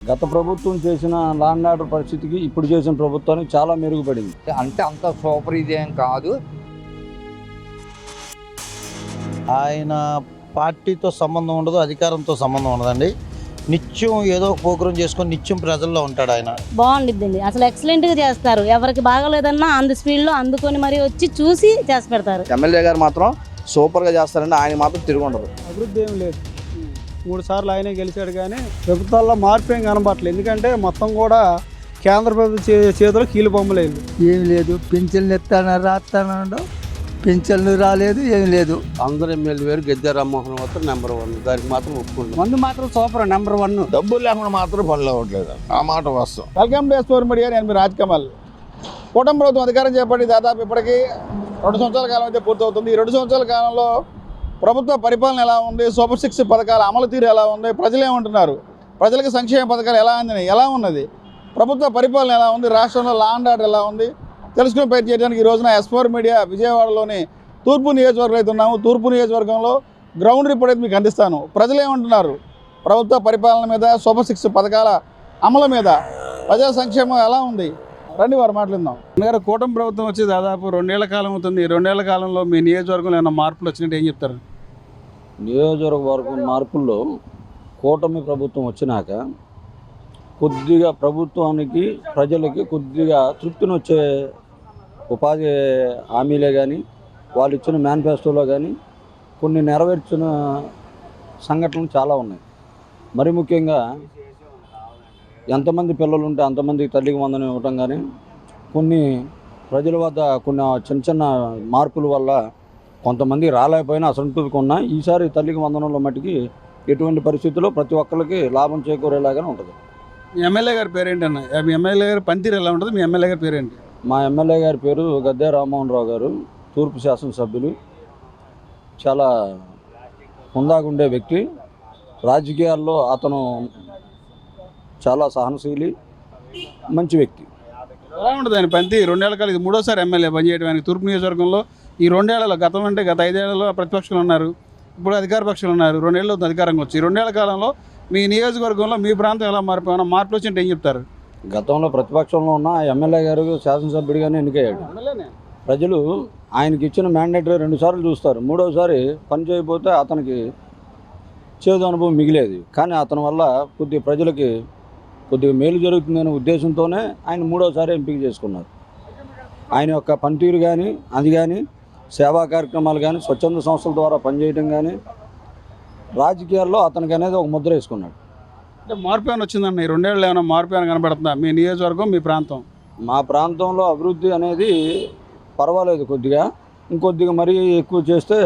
గత ప్రభుత్వం చేసిన లా అండ్ ఆర్డర్ పరిస్థితికి ఇప్పుడు చేసిన ప్రభుత్వానికి చాలా మెరుగుపడింది. అంటే అంత సూపర్ ఇదేం కాదు. ఆయన పార్టీతో సంబంధం ఉండదు, అధికారంతో సంబంధం ఉండదండి. నిత్యం ఏదో ప్రోగ్రాం చేసుకొని నిత్యం ప్రజల్లో ఉంటాడు ఆయన. బాగుండిద్దండి, అసలు ఎక్సలెంట్గా చేస్తారు. ఎవరికి బాగలేదన్నా అందు స్పీడ్లో అందుకొని మరి వచ్చి చూసి చేసి పెడతారు. ఎమ్మెల్యే గారు మాత్రం సూపర్గా చేస్తారండి. ఆయన మాత్రం తిరిగి ఉండదు. అభివృద్ధి ఏం లేదు. 3 సార్లు ఆయనే గెలిచాడు కానీ ప్రభుత్వాల్లో మార్పు ఏం కనబట్టలేదు. ఎందుకంటే మొత్తం కూడా కేంద్ర ప్రభుత్వ చేతిలో కీలు బొమ్మలేదు. ఏమి లేదు. పింఛన్లు ఎత్తాను రాస్తాను, పింఛన్లు రాలేదు, ఏమి లేదు. అందరు ఎమ్మెల్యే వేరు, గద్దె రామ్మోహన్ మాత్రం నెంబర్ 1. దానికి మాత్రం ఒప్పుకుంటాం. మందు మాత్రం సూపర్ నెంబర్ 1. డబ్బులు లేకుండా మాత్రం పనులు అవ్వట్లేదు. ఆ మాట వాస్తవం. వెల్కమ్ టు ఎస్పోర్ మీడియా. నేను మీ రాజ్కమల్. కూటమి ప్రభుత్వం అధికారం చేపట్టి దాదాపు ఇప్పటికీ 2 సంవత్సరాల కాలం అయితే పూర్తవుతుంది. ఈ 2 సంవత్సరాల కాలంలో ప్రభుత్వ పరిపాలన ఎలా ఉంది, సూపర్ 6 పథకాల అమలు తీరు ఎలా ఉంది, ప్రజలు ఏమంటున్నారు, ప్రజలకు సంక్షేమ పథకాలు ఎలా అందినాయి, ఎలా ఉన్నది, ప్రభుత్వ పరిపాలన ఎలా ఉంది, రాష్ట్రంలో లా అండ్ ఆర్డర్ ఎలా ఉంది తెలుసుకుని ప్రయత్నం చేయడానికి ఈ రోజున ఎస్పోర్ మీడియా విజయవాడలోని తూర్పు నియోజకవర్గంలో అయితే ఉన్నాము. తూర్పు నియోజకవర్గంలో గ్రౌండ్ రిపోర్ట్ అయితే మీకు అందిస్తాను. ప్రజలు ఏమంటున్నారు, ప్రభుత్వ పరిపాలన మీద, సూపర్ 6 పథకాల అమలు మీద, ప్రజా సంక్షేమం ఎలా ఉంది, రండి వారు మాట్లాడదాం. అందుకని కూటమి ప్రభుత్వం వచ్చి దాదాపు 2 ఏళ్ల కాలం అవుతుంది. 2 ఏళ్ల కాలంలో మీ నియోజకవర్గంలో ఏమైనా మార్పులు వచ్చినట్టు ఏం చెప్తారు? నియోజకవర్గం మార్పుల్లో కూటమి ప్రభుత్వం వచ్చినాక కొద్దిగా ప్రభుత్వానికి, ప్రజలకి కొద్దిగా తృప్తిని వచ్చే ఉపాధి హామీలే కానీ, వాళ్ళు ఇచ్చిన మేనిఫెస్టోలో కానీ కొన్ని నెరవేర్చిన సంఘటనలు చాలా ఉన్నాయి. మరి ముఖ్యంగా ఎంతమంది పిల్లలు ఉంటే అంతమందికి తల్లికి వందనం ఇవ్వటం కానీ, కొన్ని ప్రజల వద్ద కొన్ని చిన్న చిన్న మార్పుల వల్ల కొంతమంది రాలేకపోయినా అసంతృప్తిగా ఉన్నా ఈసారి తల్లికి వందనంలో మట్టికి ఎటువంటి పరిస్థితుల్లో ప్రతి ఒక్కరికి లాభం చేకూరేలాగానే ఉంటుంది. మీ ఎమ్మెల్యే గారి పేరేంటి అన్న? మీ ఎమ్మెల్యే గారి పనితీరు ఎలా ఉంటుంది? మీ ఎమ్మెల్యే గారి పేరేంటి? మా ఎమ్మెల్యే గారి పేరు గద్దె రామ్మోహన్ రావు గారు. తూర్పు శాసనసభ్యులు. చాలా హుందాగా ఉండే వ్యక్తి. రాజకీయాల్లో అతను చాలా సహనశీలి, మంచి వ్యక్తి. ఎలా ఉంటుంది ఆయన పనితీరు? 2 ఏళ్ల కాలం, ఇది 3వసారి ఎమ్మెల్యే పనిచేయడానికి తూర్పు నియోజకవర్గంలో. ఈ 2 ఏళ్లలో, గతం అంటే గత 5 ఏళ్లలో ప్రతిపక్షాలు ఉన్నారు, ఇప్పుడు అధికార పక్షాలు ఉన్నారు. 2 ఏళ్ళు అధికారంగా వచ్చి 2 ఏళ్ల కాలంలో మీ నియోజకవర్గంలో మీ ప్రాంతం ఎలా మారిపోయినా మార్పులు వచ్చింటే ఏం చెప్తారు? గతంలో ప్రతిపక్షంలో ఉన్న ఎమ్మెల్యే గారు శాసనసభ్యుడిగానే ఎన్నికయ్యాడు. ప్రజలు ఆయనకి ఇచ్చిన మ్యాండేటరీ 2 సార్లు చూస్తారు. 3వసారి పని చేయకపోతే అతనికి చేదు అనుభవం మిగిలేది. కానీ అతని వల్ల కొద్దిగా ప్రజలకి కొద్దిగా మేలు జరుగుతుందనే ఉద్దేశంతోనే ఆయన 3వసారి ఎంపిక చేసుకున్నారు. ఆయన యొక్క పనితీరు కానీ, అది కానీ, సేవా కార్యక్రమాలు కానీ, స్వచ్ఛంద సంస్థల ద్వారా పనిచేయడం కానీ, రాజకీయాల్లో అతనికి అనేది ఒక ముద్ర వేసుకున్నాడు. అంటే మార్పు ఏమైనా వచ్చిందన్న? ఈ 2 ఏళ్ళు ఏమైనా మార్పు ఏమైనా కనబడుతుందా మీ నియోజకవర్గం, మీ ప్రాంతం? మా ప్రాంతంలో అభివృద్ధి అనేది పర్వాలేదు. కొద్దిగా ఇంకొద్దిగా మరీ ఎక్కువ చేస్తే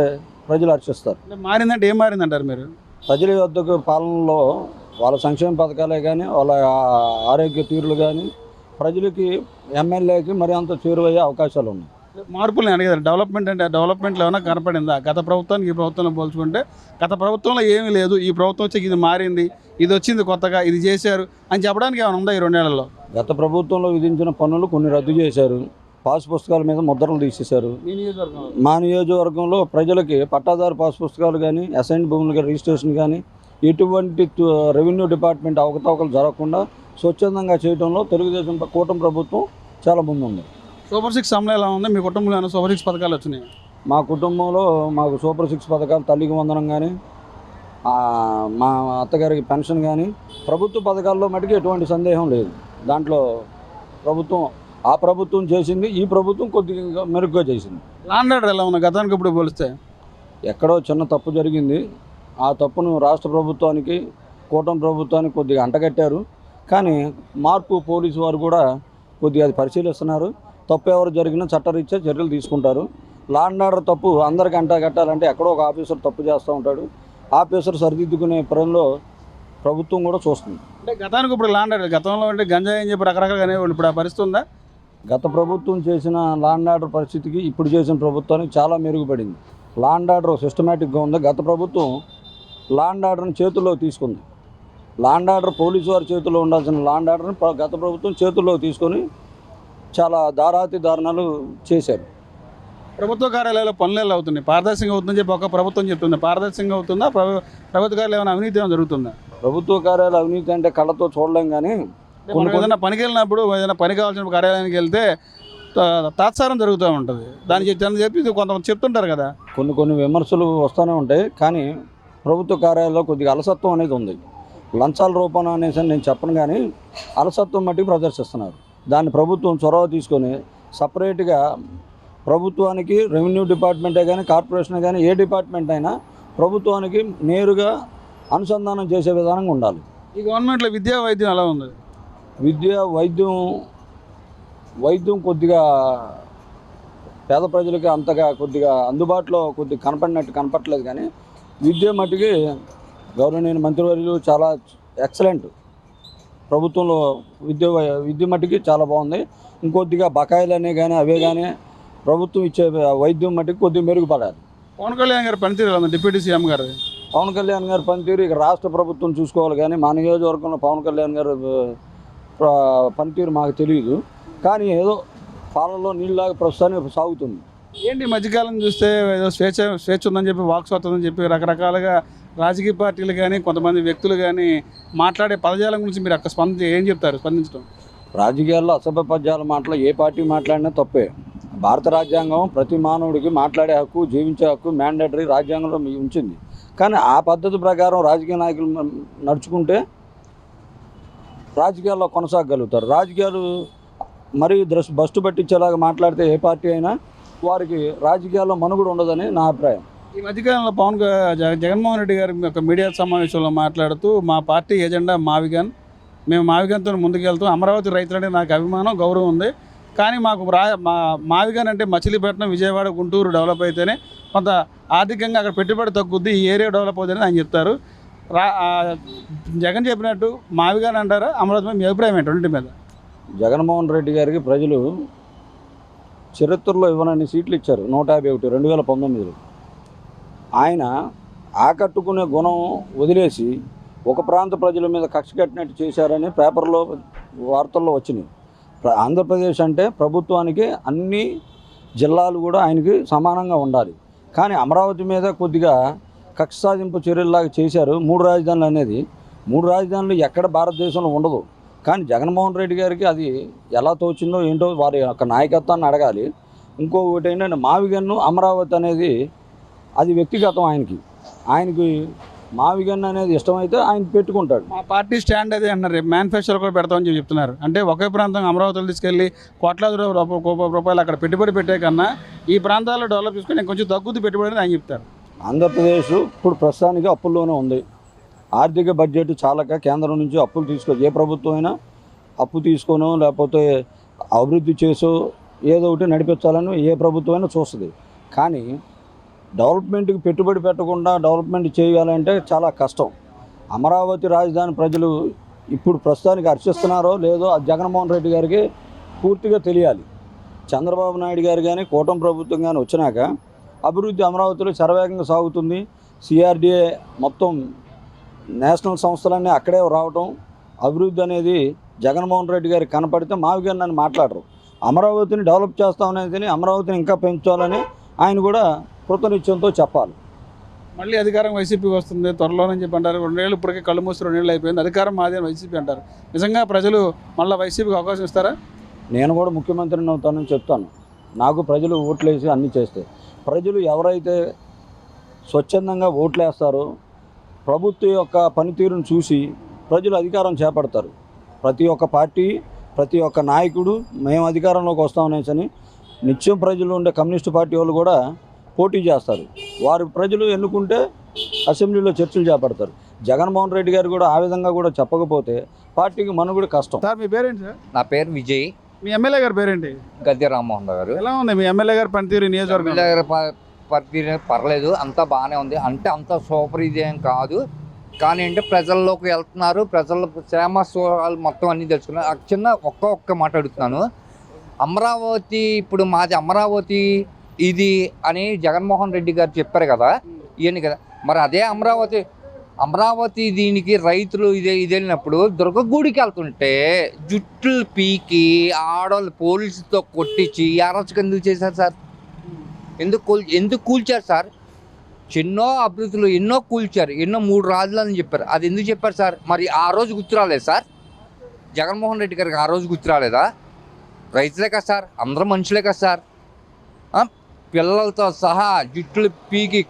ప్రజలు హర్షిస్తారు. అంటే మారిందంటే ఏం మారిందంటారు మీరు? ప్రజల యొద్దకు పాలనలో వాళ్ళ సంక్షేమ పథకాలే కానీ, వాళ్ళ ఆరోగ్య తీరులు కానీ ప్రజలకి, ఎమ్మెల్యేకి మరి అంత చేరువయ్యే అవకాశాలు ఉన్నాయి. మార్పులు నేను అడిగారు. డెవలప్మెంట్ అంటే డెవలప్మెంట్లో ఏమైనా కనపడిందా? గత ప్రభుత్వానికి ఈ ప్రభుత్వంలో పోల్చుకుంటే గత ప్రభుత్వంలో ఏమీ లేదు, ఈ ప్రభుత్వం వచ్చి ఇది మారింది, ఇది వచ్చింది కొత్తగా, ఇది చేశారు అని చెప్పడానికి ఏమైనా ఉందా ఈ 2 ఏళ్లలో? గత ప్రభుత్వంలో విధించిన పన్నులు కొన్ని రద్దు చేశారు. పాస్ పుస్తకాల మీద ముద్రలు తీసేశారు. మా నియోజకవర్గంలో ప్రజలకి పట్టాదారు పాస్ పుస్తకాలు కానీ, అసైన్ భూములు రిజిస్ట్రేషన్ కానీ, ఎటువంటి రెవెన్యూ డిపార్ట్మెంట్ అవకతవకలు జరగకుండా స్వచ్ఛందంగా చేయడంలో తెలుగుదేశం కూటమి ప్రభుత్వం చాలా ముందుంది. సూపర్ 6 అమలు ఎలా ఉంది? మీ కుటుంబంలో ఏమైనా సూపర్ 6 పథకాలు వచ్చినాయి? మా కుటుంబంలో మాకు సూపర్ 6 పథకాలు, తల్లికి వందనం కానీ, మా అత్తగారికి పెన్షన్ కానీ, ప్రభుత్వ పథకాల్లో మటుకు ఎటువంటి సందేహం లేదు. దాంట్లో ఆ ప్రభుత్వం చేసింది, ఈ ప్రభుత్వం కొద్దిగా మెరుగ్గా చేసింది. లా అండ్ ఆర్డర్ ఎలా ఉంది గతానికి ఇప్పుడు పోలిస్తే? ఎక్కడో చిన్న తప్పు జరిగింది. ఆ తప్పును రాష్ట్ర ప్రభుత్వానికి, కూటమి ప్రభుత్వానికి కొద్దిగా అంటగట్టారు. కానీ మార్పు పోలీసు వారు కూడా కొద్దిగా అది పరిశీలిస్తున్నారు. తప్పు ఎవరు జరిగినా చట్టరీత్యా చర్యలు తీసుకుంటారు. లా అండ్ ఆర్డర్ తప్పు అందరికీ అంటగట్టాలంటే ఎక్కడో ఒక ఆఫీసర్ తప్పు చేస్తూ ఉంటాడు. ఆఫీసర్ సరిదిద్దుకునే పరంలో ప్రభుత్వం కూడా చూస్తుంది. అంటే గతానికి ఇప్పుడు లా అండ్ ఆర్డర్, గతంలో అంటే గంజాయి అని చెప్పి రకరకాలుగా అనేవాళ్ళు, ఇప్పుడు ఆ పరిస్థితి ఉందా? గత ప్రభుత్వం చేసిన లా అండ్ ఆర్డర్ పరిస్థితికి ఇప్పుడు చేసిన ప్రభుత్వానికి చాలా మెరుగుపడింది. లా అండ్ ఆర్డర్ సిస్టమేటిక్గా ఉంది. గత ప్రభుత్వం లా అండ్ ఆర్డర్ని చేతుల్లో తీసుకుంది. లా అండ్ ఆర్డర్ పోలీసు వారి చేతుల్లో ఉండాల్సిన లా అండ్ ఆర్డర్ని గత ప్రభుత్వం చేతుల్లో తీసుకొని చాలా దారుణాలు చేశారు. ప్రభుత్వ కార్యాలయాల్లో పనులు ఎలా అవుతున్నాయి? పారదర్శకంగా అవుతుందని చెప్పి ఒక ప్రభుత్వం చెప్తుంది. పారదర్శకంగా అవుతుందా? ప్రభుత్వ కార్యాలయం ఏమైనా అవినీతి ఏమైనా జరుగుతుందా? ప్రభుత్వ కార్యాలయాలు అవినీతి అంటే కళ్ళతో చూడలేం కానీ మనం ఏదైనా పనికి వెళ్ళినప్పుడు ఏదైనా పని కావాల్సిన కార్యాలయానికి వెళ్తే తాత్సారం జరుగుతూ ఉంటుంది. దానికి చెప్పి కొంతమంది చెప్తుంటారు కదా. కొన్ని విమర్శలు వస్తూనే ఉంటాయి, కానీ ప్రభుత్వ కార్యాలయాల్లో కొద్దిగా అలసత్వం అనేది ఉంది. లంచాల రూపం అనేసి నేను చెప్పను, కానీ అలసత్వం మట్టుకు ప్రదర్శిస్తున్నారు. దాన్ని ప్రభుత్వం చొరవ తీసుకొని సపరేట్గా ప్రభుత్వానికి రెవెన్యూ డిపార్ట్మెంటే కానీ కార్పొరేషన్ కానీ ఏ డిపార్ట్మెంట్ అయినా ప్రభుత్వానికి నేరుగా అనుసంధానం చేసే విధానంగా ఉండాలి. ఈ గవర్నమెంట్లో విద్యా వైద్యం ఎలా ఉంది? వైద్యం కొద్దిగా పేద ప్రజలకి అంతగా కొద్దిగా అందుబాటులో కొద్దిగా కనపడలేదు, కానీ విద్య మట్టుకి గౌరవనీయ మంత్రివర్యులు చాలా ఎక్సలెంట్. ప్రభుత్వంలో విద్య మట్టుకి చాలా బాగుంది. ఇంకొద్దిగా బకాయిలనే కానీ అవే కానీ ప్రభుత్వం ఇచ్చే వైద్యం మట్టుకు కొద్దిగా మెరుగుపడాలి. పవన్ కళ్యాణ్ గారి పనితీరు ఎలా ఉంది? డిప్యూటీ సీఎం గారు పవన్ కళ్యాణ్ గారి పనితీరు ఇక రాష్ట్ర ప్రభుత్వం చూసుకోవాలి, కానీ మా నియోజకవర్గంలో పవన్ కళ్యాణ్ గారు పనితీరు మాకు తెలియదు. కానీ ఏదో పాలలో నీళ్ళలాగా ప్రస్తుతానికి సాగుతుంది. ఏంటి మధ్యకాలం చూస్తే ఏదో స్వేచ్ఛ ఉందని చెప్పి వాక్ స్వాతంత్రం చెప్పి రకరకాలుగా రాజకీయ పార్టీలు కానీ కొంతమంది వ్యక్తులు కానీ మాట్లాడే పదజాలం గురించి మీరు అక్కడ స్పందించడం? రాజకీయాల్లో అసభ్య పద్యాల మాటలు ఏ పార్టీ మాట్లాడినా తప్పే. భారత రాజ్యాంగం ప్రతి మానవుడికి మాట్లాడే హక్కు, జీవించే హక్కు మ్యాండేటరీ రాజ్యాంగంలో ఉంచింది. కానీ ఆ పద్ధతి ప్రకారం రాజకీయ నాయకులు నడుచుకుంటే రాజకీయాల్లో కొనసాగలుగుతారు. రాజకీయాలు మరీ బస్టు పట్టించేలాగా మాట్లాడితే ఏ పార్టీ అయినా వారికి రాజకీయాల్లో మనుగడ ఉండదని నా అభిప్రాయం. ఈ మధ్యకాలంలో జగన్మోహన్ రెడ్డి గారి ఒక మీడియా సమావేశంలో మాట్లాడుతూ మా పార్టీ ఎజెండా మావిగన్, మేము మావిగన్తో ముందుకెళ్తాం, అమరావతి రైతులంటే నాకు అభిమానం, గౌరవం ఉంది, కానీ మాకు మావిగన్ అంటే మచిలీపట్నం, విజయవాడ, గుంటూరు డెవలప్ అయితేనే కొంత ఆర్థికంగా అక్కడ పెట్టుబడి తగ్గుద్ది, ఈ ఏరియా డెవలప్ అవుతుందని ఆయన చెప్తారు. జగన్ చెప్పినట్టు మావిగన్ అంటారా, అమరావతి మీద మీ అభిప్రాయం ఏంటి రెండింటి మీద? జగన్మోహన్ రెడ్డి గారికి ప్రజలు చరిత్రలో ఇవ్వనన్ని సీట్లు ఇచ్చారు, 151 2019లో. ఆయన ఆకట్టుకునే గుణం వదిలేసి ఒక ప్రాంత ప్రజల మీద కక్ష కట్టినట్టు చేశారని పేపర్లో వార్తల్లో వచ్చినాయి. ఆంధ్రప్రదేశ్ అంటే ప్రభుత్వానికి అన్ని జిల్లాలు కూడా ఆయనకి సమానంగా ఉండాలి, కానీ అమరావతి మీద కొద్దిగా కక్ష సాధింపు చర్యల్లాగా చేశారు. 3 రాజధానులు అనేది 3 రాజధానులు ఎక్కడ భారతదేశంలో ఉండదు, కానీ జగన్మోహన్ రెడ్డి గారికి అది ఎలా తోచిందో ఏంటో వారి యొక్క నాయకత్వాన్ని అడగాలి. ఇంకొకటి ఏంటంటే మావిగన్ను అమరావతి అనేది అది వ్యక్తిగతం. ఆయనకి మావిగన్ను అనేది ఇష్టమైతే ఆయన పెట్టుకుంటాడు. మా పార్టీ స్టాండ్ అదే అన్నారు, మేనిఫెస్టోలో కూడా పెడతామని చెప్తున్నారు. అంటే ఒకే ప్రాంతం అమరావతిలో తీసుకెళ్ళి కోట్లాది రూపాయలు అక్కడ పెట్టుబడి పెట్టే కన్నా ఈ ప్రాంతాల్లో డెవలప్ చేసుకుని కొంచెం తగ్గుద్ది పెట్టుబడి అని చెప్తారు. ఆంధ్రప్రదేశ్ ఇప్పుడు ప్రస్తుతానికి అప్పుల్లోనే ఉంది. ఆర్థిక బడ్జెట్ చాలక కేంద్రం నుంచి అప్పులు ఏ ప్రభుత్వం అయినా అప్పు తీసుకోనో లేకపోతే అభివృద్ధి చేసో ఏదో ఒకటి నడిపించాలని ఏ ప్రభుత్వం అయినా చూస్తుంది. కానీ డెవలప్మెంట్కి పెట్టుబడి పెట్టకుండా డెవలప్మెంట్ చేయాలంటే చాలా కష్టం. అమరావతి రాజధాని ప్రజలు ఇప్పుడు ప్రస్తుతానికి హర్షిస్తున్నారో లేదో జగన్మోహన్ రెడ్డి గారికి పూర్తిగా తెలియాలి. చంద్రబాబు నాయుడు గారు కానీ కూటమి ప్రభుత్వం కానీ వచ్చినాక అభివృద్ధి అమరావతిలో శరవేగంగా సాగుతుంది. సిఆర్డీఏ మొత్తం నేషనల్ సంస్థలన్నీ అక్కడే రావటం, అభివృద్ధి అనేది జగన్మోహన్ రెడ్డి గారికి కనపడితే మావిగన్ అని మాట్లాడరు. అమరావతిని డెవలప్ చేస్తామనేది, అమరావతిని ఇంకా పెంచాలని ఆయన కూడా కృతనిశ్చయంతో చెప్పాలి. మళ్ళీ అధికారం వైసీపీకి వస్తుంది త్వరలోనని చెప్పి అంటారు. 2 ఏళ్ళు ఇప్పటికే కళ్ళు మూసి 2 ఏళ్ళు అయిపోయింది, అధికారం మాదే వైసీపీ అంటారు. నిజంగా ప్రజలు మళ్ళీ వైసీపీకి అవకాశం ఇస్తారా? నేను కూడా ముఖ్యమంత్రిని అవుతానని చెప్తాను. నాకు ప్రజలు ఓట్లేసి అన్నీ చేస్తే, ప్రజలు ఎవరైతే స్వచ్ఛందంగా ఓట్లేస్తారో ప్రభుత్వం యొక్క పనితీరును చూసి ప్రజలు అధికారం చేపడతారు. ప్రతి ఒక్క పార్టీ, ప్రతి ఒక్క నాయకుడు మేము అధికారంలోకి వస్తామనేసి నిత్యం ప్రజలు ఉండే కమ్యూనిస్టు పార్టీ వాళ్ళు కూడా పోటీ చేస్తారు. వారు ప్రజలు ఎన్నుకుంటే అసెంబ్లీలో చర్చలు చేపడతారు. జగన్మోహన్ రెడ్డి గారు కూడా ఆ విధంగా కూడా చెప్పకపోతే పార్టీకి మనుగడ కష్టం. సార్ మీ పేరేంటి సార్? నా పేరు విజయ్. మీ ఎమ్మెల్యే గారి పేరేంటి? గద్దె రామ్మోహన్ గారు. ఎలా ఉంది మీ ఎమ్మెల్యే గారి పనితీరు నియోజకవర్గం? ఎమ్మెల్యే గారి పనితీరు పర్లేదు, అంతా బాగానే ఉంది. అంటే అంత సూపర్ ఇదేం కాదు, కానీ అంటే ప్రజల్లోకి వెళ్తున్నారు, ప్రజల శ్రమ మొత్తం అన్నీ తెలుసుకున్నారు. చిన్న ఒక్క మాట అడుగుతున్నాను. అమరావతి ఇప్పుడు మాది అమరావతి ఇది అని జగన్మోహన్ రెడ్డి గారు చెప్పారు కదా, ఇవన్నీ కదా. మరి అదే అమరావతి దీనికి రైతులు ఇదే వెళ్ళినప్పుడు దుర్గగుడికి వెళ్తుంటే జుట్లు పీకి ఆడవాళ్ళు పోలీసుతో కొట్టించి అరాచకం ఎందుకు చేశారు సార్? ఎందుకు కూల్చారు సార్? ఎన్నో అభివృద్ధులు ఎన్నో కూల్చారు, ఎన్నో 3 రాజధానులు చెప్పారు. అది ఎందుకు చెప్పారు సార్? మరి ఆ రోజు గుర్తు రాలేదు సార్ జగన్మోహన్ రెడ్డి గారికి? ఆ రోజు గుర్తు రాలేదా? రైతులే కదా సార్, అందరూ మనుషులే కదా సార్. పిల్లలతో సహా జుట్టులు పీకి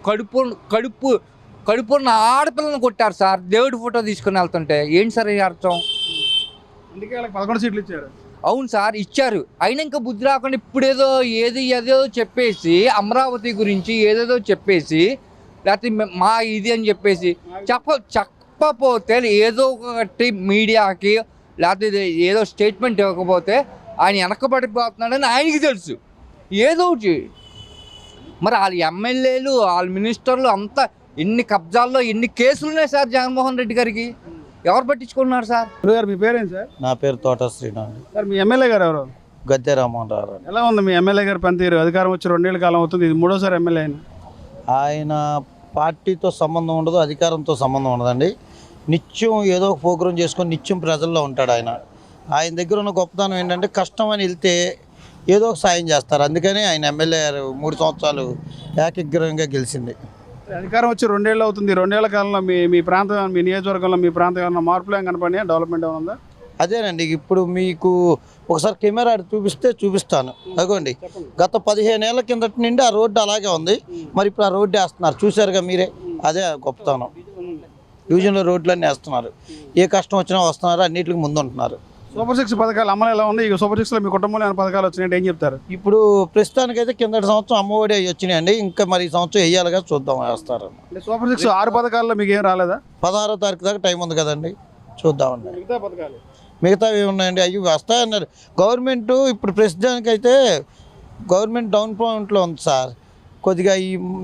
కడుపున్న ఆడపిల్లని కొట్టారు సార్, దేవుడి ఫోటో తీసుకుని వెళ్తుంటే. ఏంటి సార్ ఈ అర్థం? అందుకే వాళ్ళకి 11 సీట్లు ఇచ్చారు. అవును సార్, ఇచ్చారు. అయినా ఇంకా బుద్ధి రాకుండా ఇప్పుడేదో ఏదో చెప్పేసి, అమరావతి గురించి ఏదేదో చెప్పేసి, లేకపోతే మా ఇది అని చెప్పేసి చెప్పపోతే ఏదో ఒకటి మీడియాకి లేకపోతే ఏదో స్టేట్మెంట్ ఇవ్వకపోతే ఆయన వెనకబడిపోతున్నాడని ఆయనకి తెలుసు. ఏదో ఒకటి మరి వాళ్ళ ఎమ్మెల్యేలు వాళ్ళ మినిస్టర్లు అంతా ఎన్ని కబ్జాల్లో ఎన్ని కేసులు ఉన్నాయి సార్ జగన్మోహన్ రెడ్డి గారికి. ఎవరు పట్టించుకున్నారు సార్? గురుగారు మీ పేరేంటి సార్? నా పేరు తోట శ్రీనాథ్. సార్ మీ ఎమ్మెల్యే గారు ఎవరు? గద్దె రామ్మోహన్ రావు. ఎలా ఉంది మీ ఎమ్మెల్యే గారి పనితీరు? అధికారం వచ్చి 2 ఏళ్ళ కాలం అవుతుంది, ఇది 3వ ఎమ్మెల్యే అయిన. ఆయన పార్టీతో సంబంధం ఉండదు, అధికారంతో సంబంధం ఉండదండి. నిత్యం ఏదో ఒక ప్రోగ్రాం చేసుకొని నిత్యం ప్రజల్లో ఉంటాడు ఆయన. ఆయన దగ్గర ఉన్న గొప్పతనం ఏంటంటే కష్టం అని వెళ్తే ఏదో ఒక సాయం చేస్తారు. అందుకని ఆయన ఎమ్మెల్యే 3 సంవత్సరాలు ఏకగ్రీవంగా గెలిచింది. అధికారం వచ్చి 2 ఏళ్ళు అవుతుంది. 2 ఏళ్ల కాలంలో మీ ప్రాంతం, మీ నియోజకవర్గంలో మీ ప్రాంతం ఏమన్నా మార్పులు ఏం కనపడినాయా? డెవలప్మెంట్ ఏమైనా ఉందా? అదేనండి, ఇప్పుడు మీకు ఒకసారి కెమెరా చూపిస్తాను. అదిగోండి, గత 15 ఏళ్ల కిందటి నుండి ఆ రోడ్డు అలాగే ఉంది. మరి ఇప్పుడు ఆ రోడ్డు వేస్తున్నారు, చూశారుగా మీరే. అదే గొప్పతనం. డివిజన్లో రోడ్లన్నీ వేస్తున్నారు. ఏ కష్టం వచ్చినా వస్తున్నారు, అన్నింటికి ముందు ఉంటున్నారు. సూపర్ 6 పథకాలు అమలు ఎలా ఉంది? ఇక సూపర్ 6లో మీ కుటుంబంలో ఏమైనా పథకాలు వచ్చినాయంటే ఏం చెప్తారు? ఇప్పుడు ప్రస్తుతానికైతే కిందటి సంవత్సరం అమ్మఒడి వచ్చినాయండి. ఇంకా మరి ఈ సంవత్సరం వేయాలిగా, చూద్దాం వేస్తారు. సూపర్ 6 6 పథకాల్లో మీకు ఏం రాలేదా? 16వ తారీఖు దాకా టైం ఉంది కదండి, చూద్దామండి. మిగతా పథకాలు మిగతావి ఏమున్నాయండి? అవి వస్తాయన్నారు గవర్నమెంట్. ఇప్పుడు ప్రస్తుతానికైతే గవర్నమెంట్ డౌన్ పాయింట్లో ఉంది సార్. కొద్దిగా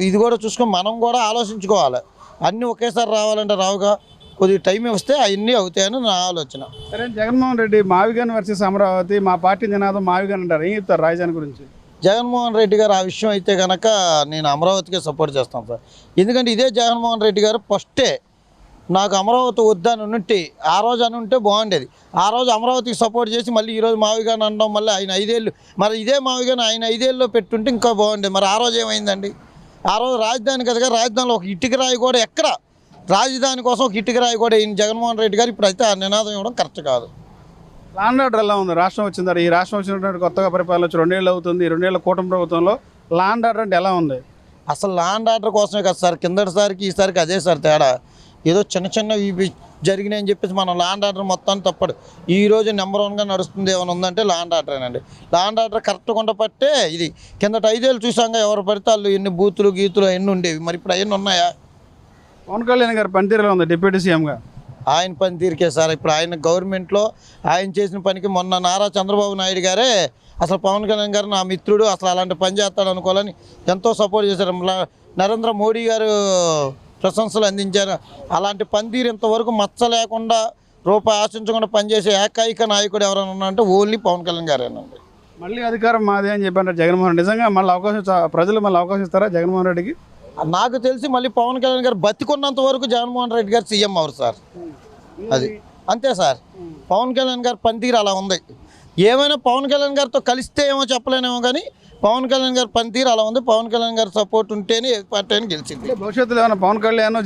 ఇది కూడా చూసుకొని మనం కూడా ఆలోచించుకోవాలి. అన్నీ ఒకేసారి రావాలంటే రావుగా, కొద్దిగా టైం వస్తే అవన్నీ అవుతాయని నా ఆలోచన. సరే, జగన్మోహన్ రెడ్డి మావిగన్ వర్సెస్ అమరావతి, మా పార్టీ నినాదం మావిగన్ అంటారు. ఏం చెప్తారు రాజధాని గురించి? జగన్మోహన్ రెడ్డి గారు ఆ విషయం అయితే కనుక నేను అమరావతికే సపోర్ట్ చేస్తాను సార్. ఎందుకంటే ఇదే జగన్మోహన్ రెడ్డి గారు ఫస్టే నాకు అమరావతి వద్దని ఉంటే, ఆ రోజు అని ఉంటే బాగుండేది. ఆ రోజు అమరావతికి సపోర్ట్ చేసి మళ్ళీ ఈరోజు మావిగాని అనడం, మళ్ళీ ఆయన 5 ఏళ్ళు, మరి ఇదే మావిగాని ఆయన 5 ఏళ్ళలో పెట్టుంటే ఇంకా బాగుండేది. మరి ఆ రోజు ఏమైందండి? ఆ రోజు రాజధాని కదగా, రాజధానిలో ఒక ఇటుక రాయి కూడా ఎక్కడ, రాజధాని కోసం ఒక ఇటుక రాయి కూడా ఈయన జగన్మోహన్ రెడ్డి గారు ఇప్పుడైతే ఆ నినాదం ఇవ్వడం కరెక్ట్ కాదు. లాండ్ ఆర్డర్ ఎలా ఉంది? రాష్ట్రం వచ్చిందా? ఈ రాష్ట్రం వచ్చినటువంటి కొత్తగా పరిపాలన వచ్చి 2 ఏళ్ళు అవుతుంది. 2 ఏళ్ళ కూటమి ప్రభుత్వంలో లాండ్ ఆర్డర్ అంటే ఎలా ఉంది? అసలు లాండ్ ఆర్డర్ కోసమే కదా సార్, కిందటిసారికి ఈసారికి అదే సార్ తేడా. ఏదో చిన్న ఇవి జరిగినాయని చెప్పేసి మనం లాండ్ ఆర్డర్ మొత్తాన్ని తప్పడు. ఈరోజు నెంబర్ 1గా నడుస్తుంది ఏమైనా ఉందంటే లాండ్ ఆర్డరేనండి. లాండ్ ఆర్డర్ కరెక్ట్గా ఉండపట్టే ఇది. కిందట 5 ఏళ్ళు చూసాక ఎవరు పడితే వాళ్ళు ఎన్ని బూతులు గీతులు అవన్నీ ఉండేవి. మరి ఇప్పుడు అవన్నీ ఉన్నాయా? పవన్ కళ్యాణ్ గారి పనితీరులో ఉంది డిప్యూటీ సీఎంగా. ఆయన పనితీరుకే సార్. ఇప్పుడు ఆయన గవర్నమెంట్లో ఆయన చేసిన పనికి మొన్న నారా చంద్రబాబు నాయుడు గారే అసలు పవన్ కళ్యాణ్ గారు నా మిత్రుడు, అసలు అలాంటి పని చేస్తాడు అనుకోవాలని ఎంతో సపోర్ట్ చేశారు. నరేంద్ర మోడీ గారు ప్రశంసలు అందించారు. అలాంటి పనితీరు ఇంతవరకు మచ్చ లేకుండా, రూపాయి ఆశించకుండా పనిచేసే ఏకైక నాయకుడు ఎవరైనా ఉన్నారంటే ఓన్లీ పవన్ కళ్యాణ్ గారేనండి. మళ్ళీ అధికారం మాదే అని చెప్పారు జగన్మోహన్ రెడ్డి. నిజంగా మళ్ళీ ప్రజలు మళ్ళీ అవకాశం ఇస్తారా జగన్మోహన్ రెడ్డికి? నాకు తెలిసి మళ్ళీ పవన్ కళ్యాణ్ గారు బతికున్నంత వరకు జగన్మోహన్ రెడ్డి గారు సీఎం అవరు సార్. అది అంతే సార్. పవన్ కళ్యాణ్ గారి పనితీరు అలా ఉంది. ఏమైనా పవన్ కళ్యాణ్ గారితో కలిస్తే ఏమో చెప్పలేనేమో, కానీ పవన్ కళ్యాణ్ గారి పనితీరు అలా ఉంది. పవన్ కళ్యాణ్ గారి సపోర్ట్ ఉంటేనే ఏ పార్టీ అని గెలిచింది. భవిష్యత్తులో ఏమైనా పవన్ కళ్యాణ్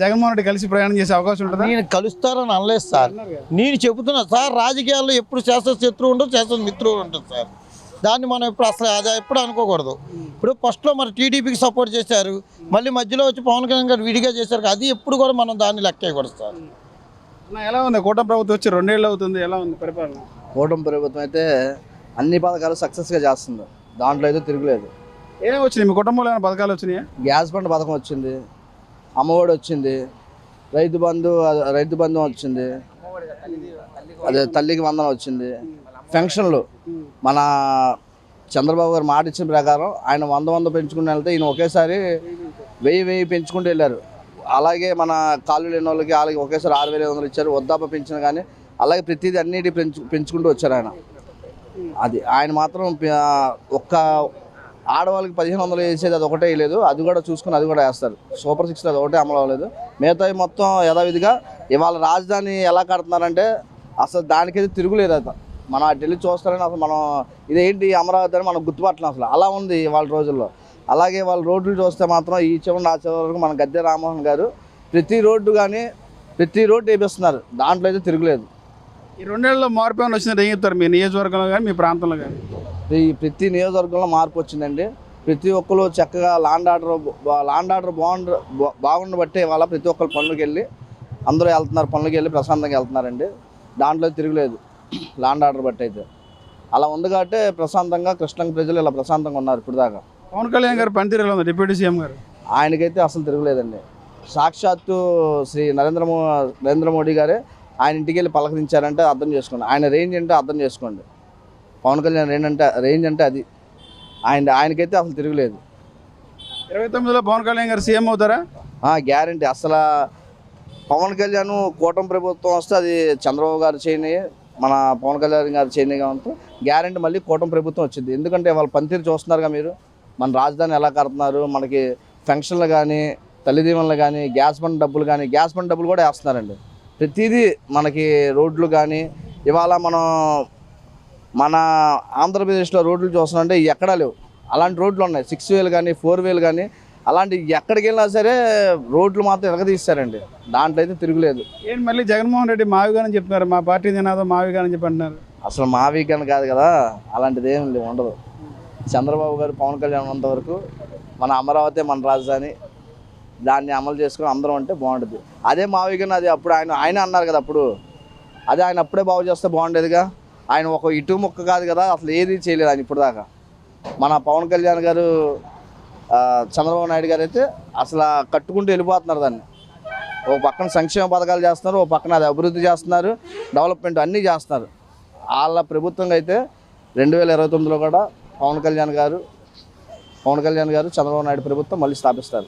జగన్మోహన్ రెడ్డి కలిసి ప్రయాణం చేసే అవకాశం ఉంటుందా? నేను కలుస్తారని అనలేదు సార్. నేను చెబుతున్నా సార్, రాజకీయాల్లో ఎప్పుడు శాశ్వత శత్రువు ఉండదు, శాశ్వత మిత్రుడు ఉంటుంది సార్. దాన్ని మనం ఇప్పుడు అసలు అది ఎప్పుడు అనుకోకూడదు. ఇప్పుడు ఫస్ట్లో మరి టీడీపీకి సపోర్ట్ చేశారు, మళ్ళీ మధ్యలో వచ్చి పవన్ కళ్యాణ్ గారు విడిగా చేశారు. అది ఎప్పుడు కూడా మనం దాన్ని లెక్కేయకూడదు సార్. ఎలా ఉంది కూటమి ప్రభుత్వం వచ్చి 2 ఏళ్ళు అవుతుంది, ఎలా ఉంది పరిపాలన? కూటమి ప్రభుత్వం అయితే అన్ని పథకాలు సక్సెస్గా చేస్తుంది, దాంట్లో అయితే తిరుగులేదు. ఏమేమి వచ్చినాయి మీ కుటుంబంలో? ఏమైనా పథకాలు వచ్చినాయా? గ్యాస్ బండ్ పథకం వచ్చింది, అమ్మఒడి వచ్చింది, రైతు బంధు వచ్చింది, అదే తల్లికి వందనం వచ్చింది, పెన్షన్లు మన చంద్రబాబు గారు మాట ఇచ్చిన ప్రకారం ఆయన 100 పెంచుకుంటూ వెళ్తే ఈయన ఒకేసారి 1000 పెంచుకుంటూ వెళ్ళారు. అలాగే మన కాళ్ళు లేని వాళ్ళకి వాళ్ళకి ఒకేసారి 6500 ఇచ్చారు. వృద్ధాప్య పెన్షన్ కానీ అలాగే ప్రతిదీ అన్నిటి పెంచుకుంటూ వచ్చారు ఆయన. అది ఆయన మాత్రం ఒక్క ఆడవాళ్ళకి 1500 వేసేది అది ఒకటే లేదు, అది కూడా చూసుకుని అది కూడా వేస్తారు. సూపర్ 6 అది ఒకటే అమలు అవ్వలేదు, మిగతావి మొత్తం యథావిధిగా. ఇవాళ రాజధాని ఎలా కడుతున్నారంటే అసలు దానికైతే తిరుగులేదు. అది మనం అటు వెళ్ళి చూస్తారని అసలు మనం ఇదేంటి అమరావతి అని మనం గుర్తుపట్టలేం అసలు. అలా ఉంది ఇవాళ రోజుల్లో. అలాగే వాళ్ళు రోడ్లు చూస్తే మాత్రం ఈ చివరి ఆ చివరి వరకు మన గద్దె రామ్మోహన్ గారు ప్రతి రోడ్డు వేపిస్తున్నారు, దాంట్లో అయితే తిరుగులేదు. ఈ 2 ఏళ్లలో మార్పు ఏమైనా వచ్చిందంటే ఏం చెప్తారు మీ నియోజకవర్గంలో కానీ మీ ప్రాంతంలో కానీ? ప్రతి నియోజకవర్గంలో మార్పు వచ్చిందండి. ప్రతి ఒక్కరు చక్కగా ల్యాండ్ ఆర్డర్ బాగుండబట్టే వాళ్ళ ప్రతి ఒక్కరు పనులకు వెళ్ళి అందరూ వెళ్తున్నారు, పనులకు వెళ్ళి ప్రశాంతంగా వెళ్తున్నారండి. దాంట్లో తిరుగులేదు ల్యాండ్ ఆర్డర్ బట్టి అయితే. అలా ఉంది కాబట్టి ప్రశాంతంగా కృష్ణా ప్రజలు ఇలా ప్రశాంతంగా ఉన్నారు ఇప్పుడు దాకా. పవన్ కళ్యాణ్ గారు పనితీరు ఎలా ఉంది డిప్యూటీ సీఎం గారు? ఆయనకైతే అసలు తిరుగులేదండి. సాక్షాత్తు శ్రీ నరేంద్ర మోడీ గారే ఆయన ఇంటికి వెళ్ళి పలకరించారంటే అర్థం చేసుకోండి, ఆయన రేంజ్ అంటే అర్థం చేసుకోండి. పవన్ కళ్యాణ్ రేంజ్ అంటే అది. ఆయనకైతే అసలు తిరుగులేదు. 29లో పవన్ కళ్యాణ్ గారు సీఎం అవుతారా? గ్యారంటీ. అసలు పవన్ కళ్యాణ్ కూటమి ప్రభుత్వం వస్తే అది చంద్రబాబు గారు చేయని, మన పవన్ కళ్యాణ్ గారు చేయనిగా ఉంటే గ్యారంటీ మళ్ళీ కూటమి ప్రభుత్వం వచ్చింది. ఎందుకంటే వాళ్ళు పనితీరు చూస్తున్నారుగా మీరు, మన రాజధాని ఎలా కడుతున్నారు, మనకి పెన్షన్లు కానీ, తల్లిదీవెనలు కానీ, గ్యాస్ బండ్ డబ్బులు కూడా వేస్తున్నారండి. ప్రతిదీ మనకి రోడ్లు కానీ, ఇవాళ మన ఆంధ్రప్రదేశ్లో రోడ్లు చూస్తున్నారంటే ఎక్కడా లేవు. అలాంటి రోడ్లు ఉన్నాయి, 6 వేలు కానీ 4 వేలు కానీ, అలాంటి ఎక్కడికి వెళ్ళినా సరే రోడ్లు మాత్రం ఎరగదీస్తారండి. దాంట్లో అయితే తిరుగులేదు. ఏంటి మళ్ళీ జగన్మోహన్ రెడ్డి మావిగానని చెప్తున్నారు, మా పార్టీ నినాదం మావిగానని చెప్పి అంటున్నారు. అసలు మావికని కాదు కదా, అలాంటిది ఏం ఉండదు. చంద్రబాబు గారు పవన్ కళ్యాణ్ ఉన్నంత వరకు మన అమరావతి మన రాజధాని, దాన్ని అమలు చేసుకుని అందరం అంటే బాగుంటుంది. అదే మావికని అది అప్పుడు ఆయన అన్నారు కదా, అప్పుడు అదే ఆయన అప్పుడే బాగు చేస్తే బాగుండేదిగా. ఆయన ఒక ఇటు ముక్క కాదు కదా, అసలు ఏది చేయలేదు ఆయన ఇప్పుడు దాకా. మన పవన్ కళ్యాణ్ గారు చంద్రబాబు నాయుడు గారు అయితే అసలు కట్టుకుంటూ వెళ్ళిపోతున్నారు దాన్ని. ఒక పక్కన సంక్షేమ పథకాలు చేస్తున్నారు, ఒక పక్కన అది అభివృద్ధి చేస్తున్నారు, డెవలప్మెంట్ అన్నీ చేస్తున్నారు. వాళ్ళ ప్రభుత్వంగా అయితే 2029లో కూడా పవన్ కళ్యాణ్ గారు చంద్రబాబు నాయుడు ప్రభుత్వం మళ్ళీ స్థాపిస్తారు.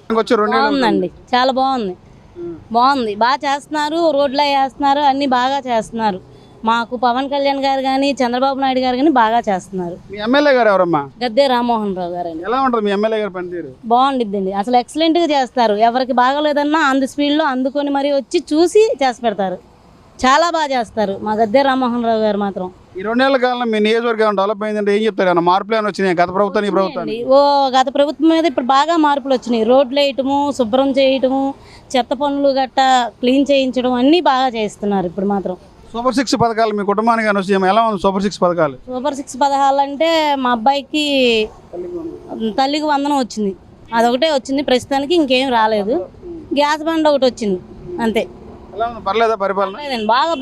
బాగుందండి, చాలా బాగుంది, బాగా చేస్తున్నారు. రోడ్లు వేస్తున్నారు, అన్నీ బాగా చేస్తున్నారు. మాకు పవన్ కళ్యాణ్ గారు కానీ చంద్రబాబు నాయుడు గారు కానీ బాగా చేస్తున్నారు. మీ ఎమ్మెల్యే గారు ఎవరమ్మా? గద్దె రామ్మోహన్ రావు గారు అండి. ఎలా ఉంటుంది మీ ఎమ్మెల్యే గారు పనితీరు? బాగుండిద్దండి, అసలు ఎక్సలెంట్గా చేస్తారు. ఎవరికి బాగలేదన్నా ఆన్ ది స్పీడ్లో అందుకొని మరి వచ్చి చూసి చేసి పెడతారు. చాలా బాగా చేస్తారు మా గద్దె రామ్మోహన్ రావు గారు మాత్రం. ఈ 2 ఏళ్ల కాలంలో మీ నియోజకవర్గం డెవలప్ అయిందంటే ఏం చెప్తారు? ఏమన్నా మార్పులు ఏమైనా వచ్చినాయి గత ప్రభుత్వం ఈ ప్రభుత్వం? గత ప్రభుత్వం మీద ఇప్పుడు బాగా మార్పులు వచ్చినాయి. రోడ్లు వేయటము, శుభ్రం చేయటము, చెత్త పనులు గట్టా క్లీన్ చేయించడం అన్నీ బాగా చేస్తున్నారు ఇప్పుడు మాత్రం. సూపర్ 6 పథకాలు మీ కుటుంబానికి వచ్చి ఎలా ఉంది? సూపర్ 6 పథకాలు అంటే మా అబ్బాయికి తల్లికి వందనం వచ్చింది, అదొకటే వచ్చింది ప్రస్తుతానికి, ఇంకేం రాలేదు. గ్యాస్ బండ్ ఒకటి వచ్చింది అంతే. పర్లేదా పరిపాలన?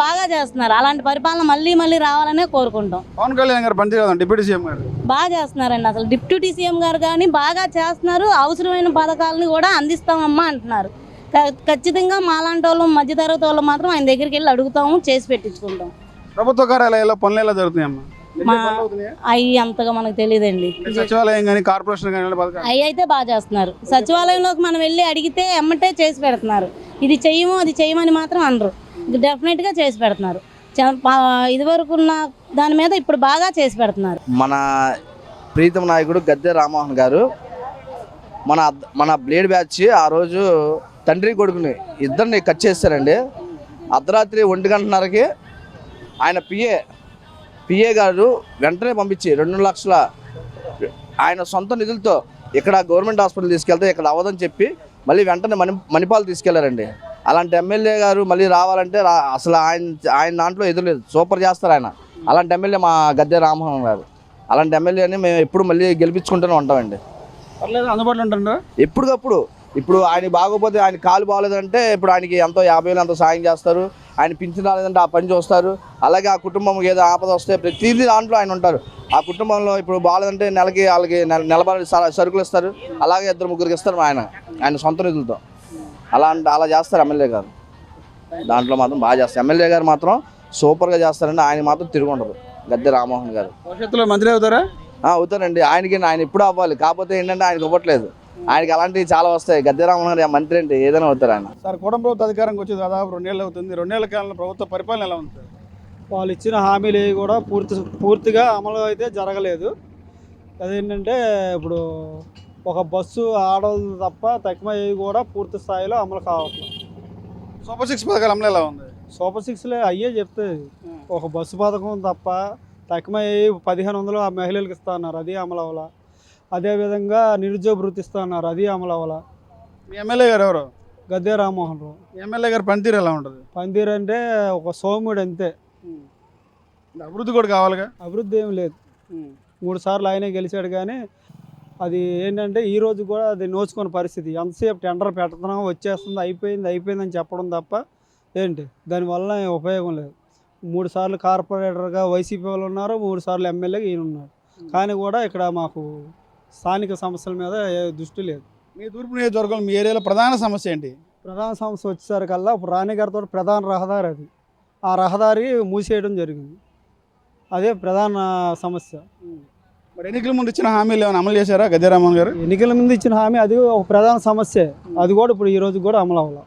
బాగా చేస్తున్నారు. అలాంటి పరిపాలన మళ్ళీ రావాలనే కోరుకుంటాం. పవన్ కళ్యాణ్ గారు పనిచేయడం డిప్యూటీ సీఎం గారు బాగా చేస్తున్నారండి. అసలు డిప్యూటీ సీఎం గారు కానీ బాగా చేస్తున్నారు. అవసరమైన పథకాలను కూడా అందిస్తామమ్మా అంటున్నారు. ఖచ్చితంగా మాలాంటి వాళ్ళు, మధ్యతరగతి వాళ్ళు మాత్రం ఆయన దగ్గరికి వెళ్ళి అడుగుతాము, చేసి పెట్టించుకుంటాం. ప్రభుత్వ కార్యాలయాల్లో పనులు ఎలా జరుగుతున్నాయమ్మా? అవి అంతగా మనకు తెలియదండి. సచివాలయం కానీ కార్పొరేషన్ కానీ అవి అయితే బాగా చేస్తున్నారు. సచివాలయంలోకి మనం వెళ్ళి అడిగితే ఎమ్మటే చేసి పెడుతున్నారు. ఇది చెయ్యము అది చెయ్యమని మాత్రం అనరు, డెఫినెట్గా చేసి పెడుతున్నారు. ఇదివరకు ఉన్న దాని మీద ఇప్పుడు బాగా చేసి పెడుతున్నారు. మన ప్రీతం నాయకుడు గద్దె రామ్మోహన్ గారు మన బ్లేడ్ బ్యాచ్ ఆ రోజు తండ్రి కొడుకుని ఇద్దరిని కట్ చేస్తారండి. అర్ధరాత్రి 1:30కి ఆయన పిఏ గారు వెంటనే పంపించి 2 లక్షల ఆయన సొంత నిధులతో ఇక్కడ గవర్నమెంట్ హాస్పిటల్ తీసుకెళ్తే ఇక్కడ అవ్వదని చెప్పి మళ్ళీ వెంటనే మణిపాల్ తీసుకెళ్లారండి. అలాంటి ఎమ్మెల్యే గారు మళ్ళీ రావాలంటే అసలు ఆయన దాంట్లో ఎదురులేదు, సూపర్ చేస్తారు ఆయన. అలాంటి ఎమ్మెల్యే మా గద్దె రామ్మోహన్ గారు. అలాంటి ఎమ్మెల్యేని మేము ఎప్పుడు మళ్ళీ గెలిపించుకుంటూనే ఉంటామండి. అందుబాటులో ఉంటారు ఎప్పటికప్పుడు. ఇప్పుడు ఆయన బాగోపోతే, ఆయన కాలు బాగోలేదంటే ఇప్పుడు ఆయనకి ఎంతో 50,000 ఎంతో సాయం చేస్తారు. ఆయన పింఛన్ రాలేదంటే ఆ పని చూస్తారు. అలాగే ఆ కుటుంబం ఏదో ఆపద వస్తే ప్రతిదీ దాంట్లో ఆయన ఉంటారు. ఆ కుటుంబంలో ఇప్పుడు బాగాలేదంటే నెలకి వాళ్ళకి నెలబడి సరుకులు ఇస్తారు. అలాగే 2-3 ఇస్తారు ఆయన సొంత నిధులతో. అలా చేస్తారు ఎమ్మెల్యే గారు. దాంట్లో మాత్రం బాగా చేస్తారు. ఎమ్మెల్యే గారు మాత్రం సూపర్గా చేస్తారండి. ఆయన మాత్రం తిరుగుండదు గద్దె రామ్మోహన్ గారు. భవిష్యత్తులో మంత్రి అవుతారా? అవుతారండి. ఆయన ఎప్పుడు అవ్వాలి, కాకపోతే ఏంటంటే ఆయనకు ఇవ్వట్లేదు. ఆయనకి అలాంటివి చాలా వస్తాయి. గద్దె రామ్మోహన్ గారు మంత్రి అంటే ఏదైనా అవుతారు ఆయన. సార్ కూటమి ప్రభుత్వ అధికారంకి వచ్చి దాదాపు 2 ఏళ్ళు అవుతుంది. 2 ఏళ్ల కాలంలో ప్రభుత్వ పరిపాలన ఎలా ఉంది? వాళ్ళు ఇచ్చిన హామీలు కూడా పూర్తిగా అమలు అయితే జరగలేదు. అదేంటంటే ఇప్పుడు ఒక బస్సు ఆడవాళ్ళు తప్ప తక్కువ కూడా పూర్తి స్థాయిలో అమలు కావట్లేదు. సూపర్ 6 పథకాలు అమలు ఎలా ఉంది? సూపర్ 6 అయ్యే చెప్తుంది. ఒక బస్సు పథకం తప్ప తక్కువ 1500 ఆ మహిళలకు ఇస్తా అన్నారు, అది అమలు అవ్వాల. అదేవిధంగా నిరుద్యోగ వృత్తి ఇస్తా అన్నారు, అది అమలు అవ్వాల. మీ ఎమ్మెల్యే గారు ఎవరు? గద్దె రామ్మోహన్ రావు. ఎమ్మెల్యే గారు పనితీరు ఎలా ఉంటుంది? పందిర్ అంటే ఒక సోముడు అంతే, అభివృద్ధి కూడా కావాలిగా. అభివృద్ధి ఏం లేదు. 3 సార్లు ఆయనే గెలిచాడు, కానీ అది ఏంటంటే ఈ రోజు కూడా అది నోచుకునే పరిస్థితి. ఎంతసేపు టెండర్ పెడుతున్నాం, వచ్చేస్తుంది, అయిపోయిందని చెప్పడం తప్ప ఏంటి దానివల్ల ఉపయోగం లేదు. 3 సార్లు కార్పొరేటర్గా వైసీపీ వాళ్ళు ఉన్నారు, 3 సార్లు ఎమ్మెల్యేగా ఈయన ఉన్నారు, కానీ కూడా ఇక్కడ మాకు స్థానిక సమస్యల మీద ఏ దృష్టి లేదు. మీ తూర్పు నియోజకవర్గంలో మీ ఏరియాలో ప్రధాన సమస్య ఏంటి? ప్రధాన సమస్య వచ్చేసరికల్లా ఇప్పుడు రాణిగారితో ప్రధాన రహదారి అది, ఆ రహదారి మూసేయడం జరిగింది, అదే ప్రధాన సమస్య. మరి ఎన్నికల ముందు ఇచ్చిన హామీలు ఏమైనా అమలు చేశారా గద్దె రామ్మోహన్ గారు? ఎన్నికల ముందు ఇచ్చిన హామీ అది ఒక ప్రధాన సమస్య, అది కూడా ఇప్పుడు ఈ రోజు కూడా అమలు అవ్వాలి.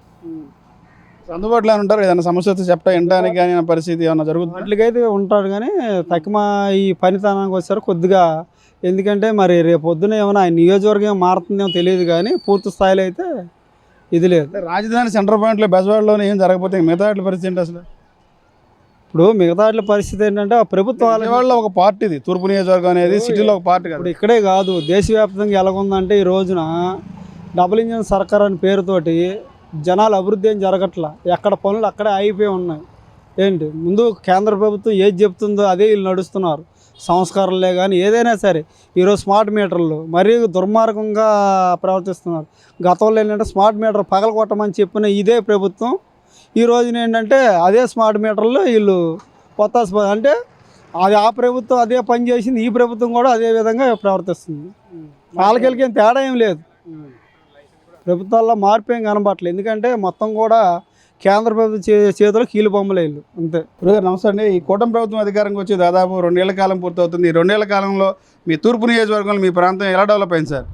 అందుబాటులో ఉంటారు, ఏదైనా సమస్య వస్తే చెప్పడం వినడానికి కానీ పరిస్థితి ఏమైనా జరుగుతుంది? వాటికైతే ఉంటాడు, కానీ తక్కువ ఈ పనితనానికి వచ్చారు కొద్దిగా. ఎందుకంటే మరి రేపు పొద్దున ఏమైనా ఆయన నియోజకవర్గం మారుతుందేమో తెలియదు, కానీ పూర్తి స్థాయిలో అయితే ఇది లేదు. రాజధాని సెంటర్ పాయింట్లో బెజవాడలోనే ఏం జరగకపోతే మిగతా వాటి పరిస్థితి ఏంటి అసలు? ఇప్పుడు మిగతా పరిస్థితి ఏంటంటే ఆ ప్రభుత్వాలు బెజవాడలో ఒక పార్టీ, ఇది తూర్పు నియోజకవర్గం అనేది సిటీలో ఒక పార్టీ కాదు. ఇప్పుడు ఇక్కడే కాదు, దేశవ్యాప్తంగా ఎలాగుందంటే ఈ రోజున డబుల్ ఇంజిన్ సర్కార్ అని పేరుతోటి జనాలు అభివృద్ధి ఏం జరగట్లా, ఎక్కడ పనులు అక్కడే అయిపోయి ఉన్నాయి. ఏంటి ముందు కేంద్ర ప్రభుత్వం ఏది చెప్తుందో అదే వీళ్ళు నడుస్తున్నారు. సంస్కారాలే కానీ ఏదైనా సరే ఈరోజు స్మార్ట్ మీటర్లు మరీ దుర్మార్గంగా ప్రవర్తిస్తున్నారు. గతంలో ఏంటంటే స్మార్ట్ మీటర్ పగలగొట్టమని చెప్పిన ఇదే ప్రభుత్వం ఈ రోజున ఏంటంటే అదే స్మార్ట్ మీటర్లు వీళ్ళు కొత్త అంటే అది ఆ ప్రభుత్వం అదే పని చేసింది, ఈ ప్రభుత్వం కూడా అదే విధంగా ప్రవర్తిస్తుంది. వాళ్ళకి ఏం తేడా ఏం లేదు, ప్రభుత్వాల్లో మార్పు ఏం కనబట్టలేదు. ఎందుకంటే మొత్తం కూడా కేంద్ర ప్రభుత్వం చేతిలో కీలు బొమ్మలు వీళ్ళు అంతే. గురుగారు నమస్తే అండి. ఈ కూటమి ప్రభుత్వం అధికారంకి వచ్చి దాదాపు 2 ఏళ్ల కాలం పూర్తవుతుంది. ఈ 2 ఏళ్ల కాలంలో మీ తూర్పు నియోజకవర్గంలో మీ ప్రాంతం ఎలా డెవలప్ అయింది సార్?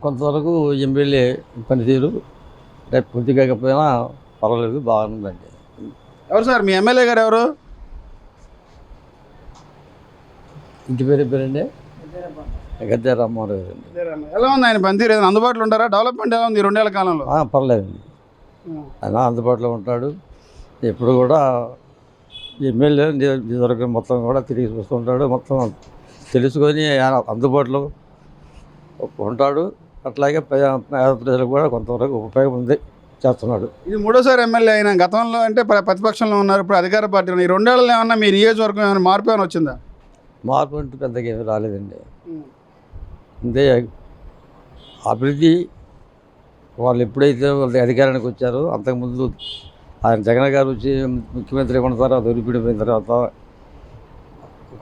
కొంతవరకు ఎమ్మెల్యే పనితీరు పూర్తిగా కాకపోయినా పర్వాలేదు, బాగుందండి. ఎవరు సార్ మీ ఎమ్మెల్యే గారు? ఎవరు? ఇంటి పేరండి గద్దె రామ్మోహన్ గారు. ఎలా ఉంది ఆయన పనితీరు? ఏదైనా అందుబాటులో ఉంటారా? డెవలప్మెంట్ ఎలా ఉంది ఈ 2 ఏళ్ల కాలంలో? పర్లేదండి, ఆయన అందుబాటులో ఉంటాడు. ఎప్పుడు కూడా ఎమ్మెల్యే నియోజకవర్గం మొత్తం కూడా తిరిగి చూస్తుంటాడు, మొత్తం తెలుసుకొని ఆయన అందుబాటులో ఉంటాడు. అట్లాగే పేద ప్రజలకు కూడా కొంతవరకు ఉపయోగం ఉంది, చేస్తున్నాడు. ఇది 3వ ఎమ్మెల్యే అయినా గతంలో అంటే ప్రతిపక్షంలో ఉన్నారు, ఇప్పుడు అధికార పార్టీ ఉన్నారు. ఈ 2 ఏళ్ళలో ఏమన్నా మీ నియోజకవర్గం ఏమైనా మార్పు ఏమైనా వచ్చిందా? మార్పు అంటే పెద్దగా ఏమీ రాలేదండి. అంతే అభివృద్ధి వాళ్ళు ఎప్పుడైతే వాళ్ళ అధికారానికి వచ్చారో అంతకుముందు ఆయన జగన్ గారు వచ్చి ముఖ్యమంత్రి ఉన్న తర్వాత విడిపోయిన తర్వాత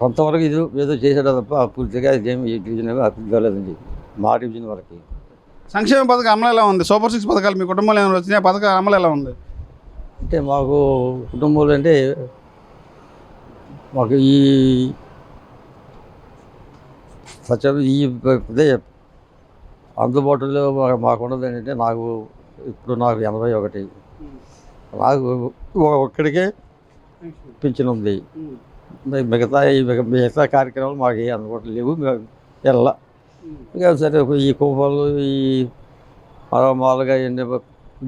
కొంతవరకు ఇది ఏదో చేశాడు తప్ప పూర్తిగా ఇదేమి డివిజన్ అభివృద్ధి కాలేదండి. మా డివిజన్ వరకు సంక్షేమ పథకం అమలు ఎలా ఉంది? సూపర్ 6 పథకాలు మీ కుటుంబంలో ఏమైనా వచ్చినాయి? పథకాల అమలు ఎలా ఉంది? అంటే మాకు కుటుంబంలో అంటే మాకు ఈ సత్యం ఈ అదే అందుబాటులో మాకు ఉన్నది ఏంటంటే నాకు 81, నాకు ఒక్కడికే పింఛన్ ఉంది. మిగతా కార్యక్రమాలు మాకు ఏ అందుబాటులో లేవు, వెళ్ళా. ఇంకా సరే ఈ కోపాలు ఈ మామూలుగా ఎన్ని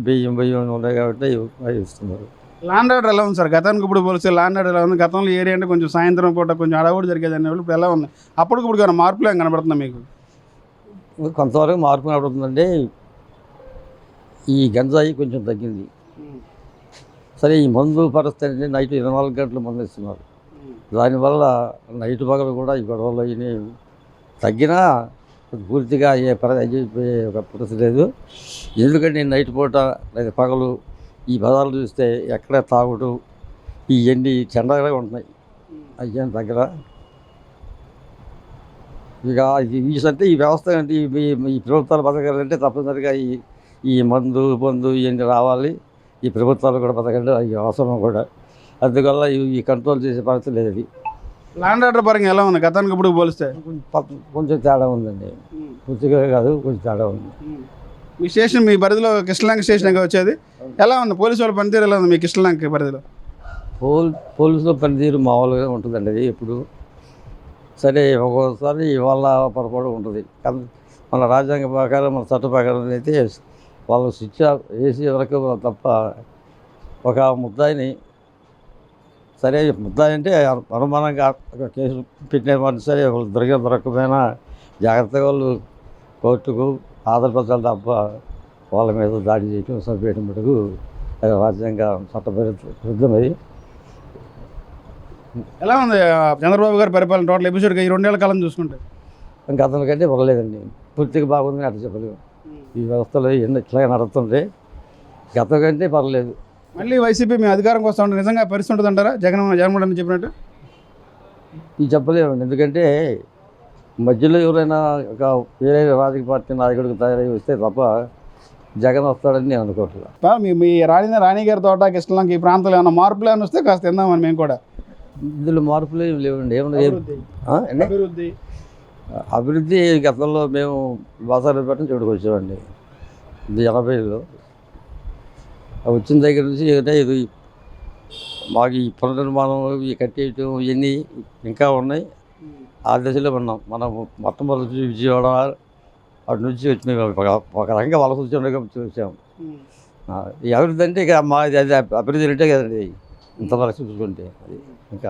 బియ్యం ఉన్నాయి కాబట్టి అవి ఇస్తున్నారు. ల్యాండ్ ఆర్డర్ ఎలా ఉంది సార్? గతానికి ఇప్పుడు పోలిస్తే ల్యాండ్ ఆర్డర్ ఎలా ఉంది? గతంలో ఏరియా అంటే కొంచెం సాయంత్రం పూట కొంచెం అడవుడు జరిగేది అనేవాళ్ళు, ఇప్పుడు ఎలా ఉంది? అప్పటికి ఇప్పుడు కానీ మార్పులు ఏం కనబడుతుందా మీకు? కొంతవరకు మార్పు కనబడుతుందండి. ఈ గంజాయి కొంచెం తగ్గింది. సరే ఈ మందు పరిస్థితి నైట్ 24 గంటలు మందు ఇస్తున్నారు. దానివల్ల నైట్ పగలు కూడా ఈ గొడవలు అవి తగ్గినా పూర్తిగా ఒక పరిస్థితి లేదు. ఎందుకంటే నైట్ పూట లేదా పగలు ఈ బజార్లు చూస్తే ఎక్కడ తాగుడు ఇవన్నీ చెండగా ఉంటున్నాయి, అయ్యేం దగ్గర. ఇక అంటే ఈ వ్యవస్థ అంటే ఈ ప్రభుత్వాలు బతకాలంటే తప్పనిసరిగా ఈ మందు ఇవన్నీ రావాలి. ఈ ప్రభుత్వాలు కూడా బతకండి, అవి అవసరం కూడా. అందువల్ల ఈ కంట్రోల్ చేసే పరిస్థితి లేదు. అది ల్యాండ్ ఆర్డర్ పరంగా ఎలా ఉంది గతానికి ఇప్పుడు పోలిస్తే? కొంచెం తేడా ఉందండి, పూర్తిగా కాదు, కొంచెం తేడా ఉంది. మీ స్టేషన్ మీ పరిధిలో కృష్ణలంక స్టేషన్ వచ్చేది ఎలా ఉంది? పోలీసు వాళ్ళ పనితీరు ఎలా ఉంది మీ కృష్ణలంక పరిధిలో? పోలీసుల పనితీరు మామూలుగా ఉంటుందండి. అది ఎప్పుడు సరే ఒక్కోసారి ఇవాళ పొరపాటు ఉంటుంది. మన రాజ్యాంగ ప్రకారం మన చట్ట ప్రకారం అయితే వాళ్ళు శిక్ష వేసి వరకు తప్ప ఒక ముద్దాయిని సరే ముద్దాయి అంటే అనుమానంగా కేసు పెట్టిన సరే వాళ్ళు దొరకపోయినా జాగ్రత్తగా వాళ్ళు కోర్టుకు ఆధారపరచాలి తప్ప వాళ్ళ మీద దాడి చేయటం చంపేయడం మటుకు అది రాజ్యాంగ విరుద్ధమై. ఎలా ఉంది చంద్రబాబు గారి పరిపాలన టోటల్ ఎపిసోడ్గా ఈ 2 ఏళ్ల కాలం చూసుకుంటే? గతంలో కంటే పర్లేదండి, పూర్తిగా బాగుందని అట్లా చెప్పలేము. ఈ వ్యవస్థలో ఎన్ని ఇట్లాగే నడుస్తుంది, గతం కంటే పర్లేదు. మళ్ళీ వైసీపీ మేము అధికారంకి వస్తూ ఉంటే నిజంగా పరిస్థితి ఉంటుంది అంటారా? జగన్మోహన్ రెడ్డి చెప్పినట్టు ఇది చెప్పలేమండి. ఎందుకంటే మధ్యలో ఎవరైనా ఒక వేరే రాజకీయ పార్టీ నాయకుడికి తయారై వస్తే తప్ప జగన్ వస్తాడని నేను అనుకోవట్లేదు. మీ రాణి గారి తోట కృష్ణలంక ఈ ప్రాంతంలో ఏమైనా మార్పులు ఏమైనా వస్తే కాస్త తిందామని మేము కూడా. ఇందులో మార్పులు ఏమి లేవండి. అభివృద్ధి అభివృద్ధి గతంలో మేము బాసారపేట చూడకు వచ్చామండి, ఇది 80లో వచ్చిన దగ్గర నుంచి ఇది మాకు ఈ పునర్నిర్మాణం ఈ కట్టేయటం ఇవన్నీ ఇంకా ఉన్నాయి. ఆ దశలో ఉన్నాం. మనం మొట్టమొదటి విజయవాడ అటు నుంచి వచ్చి మేము ఒక రకంగా వలస వచ్చాము. ఈ అభివృద్ధి అంటే ఇక మాది అది అభివృద్ధి అంటే కదండి ఇంతవరకు చూసుకుంటే. అది ఇంకా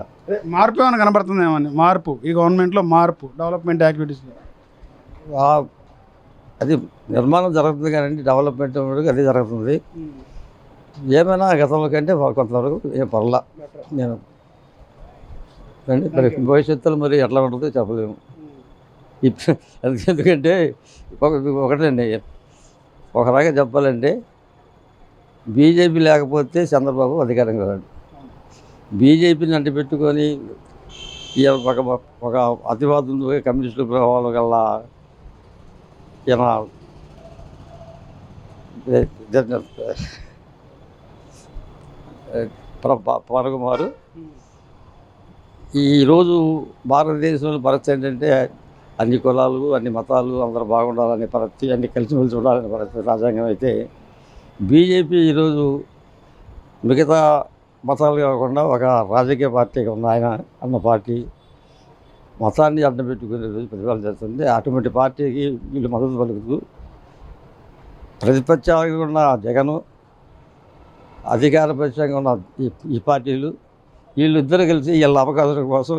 మార్పు ఏమైనా కనబడుతుందేమని? మార్పు ఈ గవర్నమెంట్లో మార్పు డెవలప్మెంట్ యాక్టివిటీస్ అది నిర్మాణం జరుగుతుంది కానీ డెవలప్మెంట్ అదే జరుగుతుంది. ఏమైనా గతంలో కంటే కొంతవరకు ఏం పర్లా. నేను మరి భవిష్యత్తులో మరి ఎట్లా ఉంటుందో చెప్పలేము. ఎందుకంటే ఒకటండి, ఒక రకంగా చెప్పాలంటే బీజేపీ లేకపోతే చంద్రబాబు అధికారంగా రాడు. బీజేపీని అంటి పెట్టుకొని ఒక అతివాదం కమ్యూనిస్టుల ప్రభావం గల ఈయన పరకుమారు ఈరోజు భారతదేశంలో పరిస్థితి ఏంటంటే అన్ని కులాలు అన్ని మతాలు అందరూ బాగుండాలని పరిస్థితి, అన్ని కలిసిమెలిసి ఉండాలని పరిస్థితి రాజ్యాంగం అయితే, బీజేపీ ఈరోజు మిగతా మతాలు కాకుండా ఒక రాజకీయ పార్టీగా ఉన్న ఆయన అన్న పార్టీ మతాన్ని అడ్డం పెట్టుకునే ప్రతిపాదన చేస్తుంది. అటువంటి పార్టీకి వీళ్ళు మద్దతు పలుకుతూ ప్రతిపక్షంగా ఉన్న జగను, అధికార పక్షంగా ఉన్న ఈ పార్టీలు వీళ్ళిద్దరూ కలిసి వీళ్ళ అవకాశాల కోసం